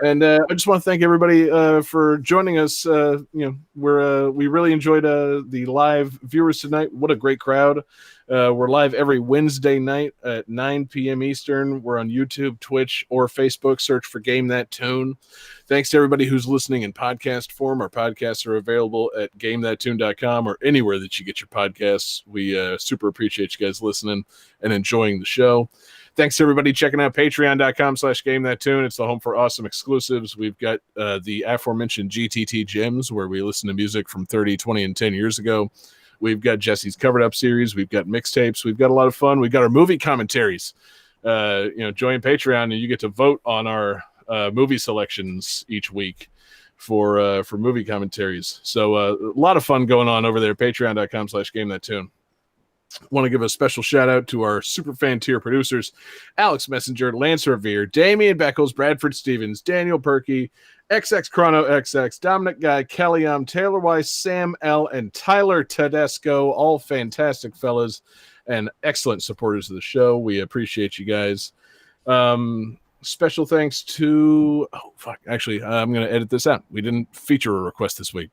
And I just want to thank everybody for joining us. We really enjoyed the live viewers tonight. What a great crowd! We're live every Wednesday night at 9 p.m. Eastern. We're on YouTube, Twitch, or Facebook. Search for Game That Tune. Thanks to everybody who's listening in podcast form. Our podcasts are available at GameThatTune.com or anywhere that you get your podcasts. We super appreciate you guys listening and enjoying the show. Thanks to everybody checking out patreon.com/GameThatTune. It's the home for awesome exclusives. We've got the aforementioned GTT Gems, where we listen to music from 30, 20, and 10 years ago. We've got Jesse's Covered Up series. We've got mixtapes. We've got a lot of fun. We've got our movie commentaries. Join Patreon and you get to vote on our movie selections each week for movie commentaries. So a lot of fun going on over there. Patreon.com/GameThatTune. Want to give a special shout out to our super fan tier producers: Alex Messenger, Lance Revere, Damian Beckles, Bradford Stevens, Daniel Perky, XX Chrono XX, Dominic Guy, Kelly Taylor Weiss, Sam L, and Tyler Tedesco. All fantastic fellas and excellent supporters of the show. We appreciate you guys. Special thanks to I'm going to edit this out. We didn't feature a request this week.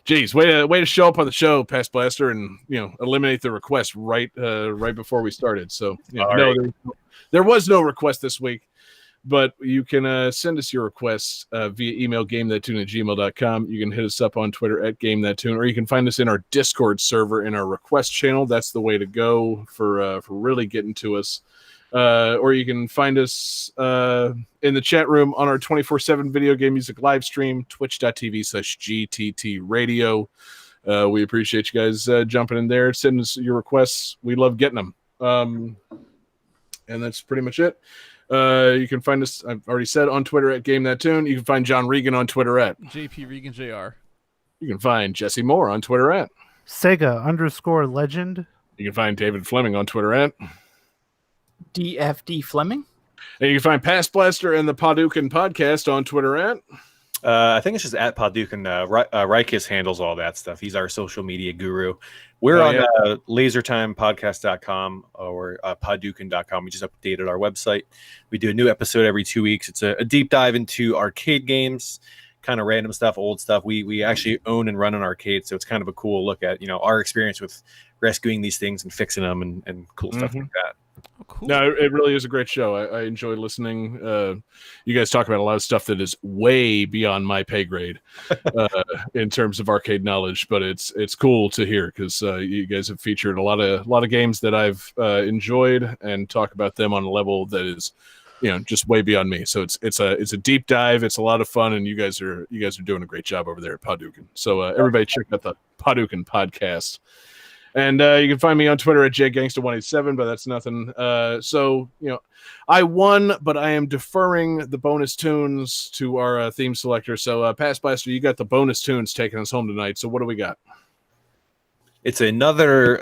Geez, way to show up on the show, PastBlaster, and eliminate the request right before we started. So there was no request this week, but you can send us your requests via email gamethattune@gmail.com. You can hit us up on Twitter at gamethattune, or you can find us in our Discord server in our request channel. That's the way to go for really getting to us. Or you can find us in the chat room on our 24/7 video game music live stream, twitch.tv/GTT radio. We appreciate you guys jumping in there, sending us your requests. We love getting them. And that's pretty much it. You can find us, I've already said, on Twitter at GameThatTune. You can find John Regan on Twitter at JP Regan JR. You can find Jesse Moore on Twitter at Sega_legend. You can find David Fleming on Twitter at DFD Fleming. And you can find PastBlaster and the Paducah podcast on Twitter at I think it's just at Paducah. Rikus handles all that stuff. He's our social media guru. We're on lasertimepodcast.com or paducah.com. We just updated our website. We do a new episode every 2 weeks. It's a deep dive into arcade games, kind of random stuff, old stuff. We actually own and run an arcade, so it's kind of a cool look at our experience with rescuing these things and fixing them and cool stuff like that. Oh, cool. No, it really is a great show. I enjoy listening. You guys talk about a lot of stuff that is way beyond my pay grade in terms of arcade knowledge, but it's cool to hear because you guys have featured a lot of games that I've enjoyed and talk about them on a level that is just way beyond me. So it's a deep dive. It's a lot of fun, and you guys are doing a great job over there at Paducah. So everybody check out the Paducah podcast. And you can find me on Twitter at JGangsta187, but that's nothing. I won, but I am deferring the bonus tunes to our theme selector. So, PastBlaster, you got the bonus tunes taking us home tonight. So what do we got? It's another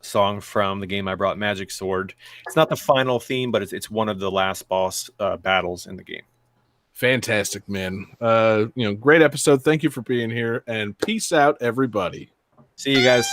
song from the game I brought, Magic Sword. It's not the final theme, but it's one of the last boss battles in the game. Fantastic, man. Great episode. Thank you for being here, and peace out, everybody. See you guys.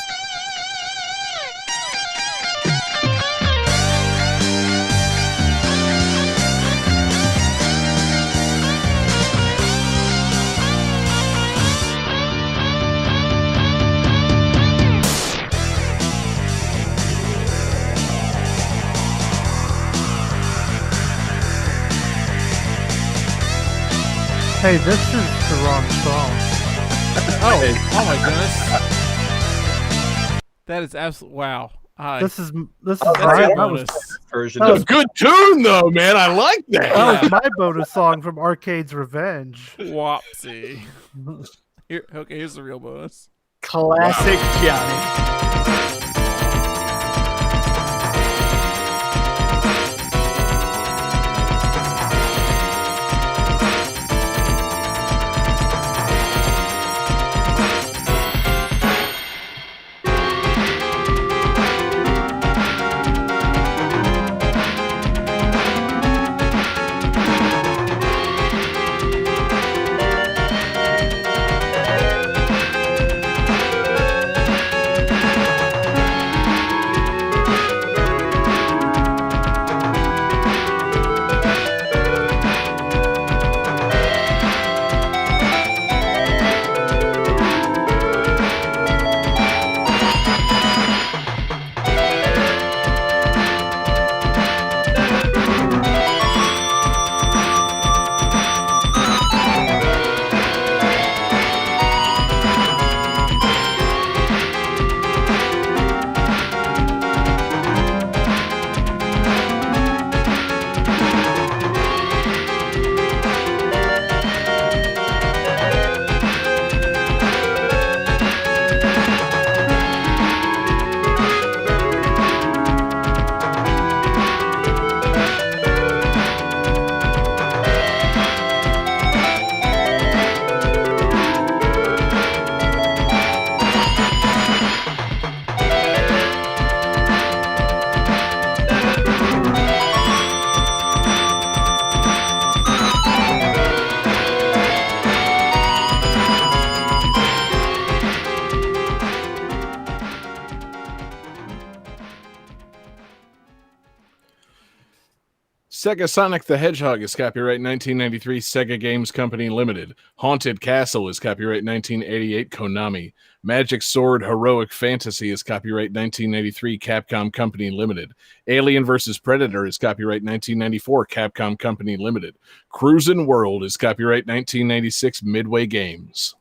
Hey, this is the wrong song. Oh my goodness. That is absolute wow. This is that's my a bonus. Version That of was Good tune, though, man. I like that. That was my bonus song from Arcade's Revenge. Whoopsie. Here's the real bonus. Classic Johnny. Sega Sonic the Hedgehog is copyright 1993 Sega Games Company Limited. Haunted Castle is copyright 1988 Konami. Magic Sword Heroic Fantasy is copyright 1993 Capcom Company Limited. Alien vs. Predator is copyright 1994 Capcom Company Limited. Cruisin' World is copyright 1996 Midway Games.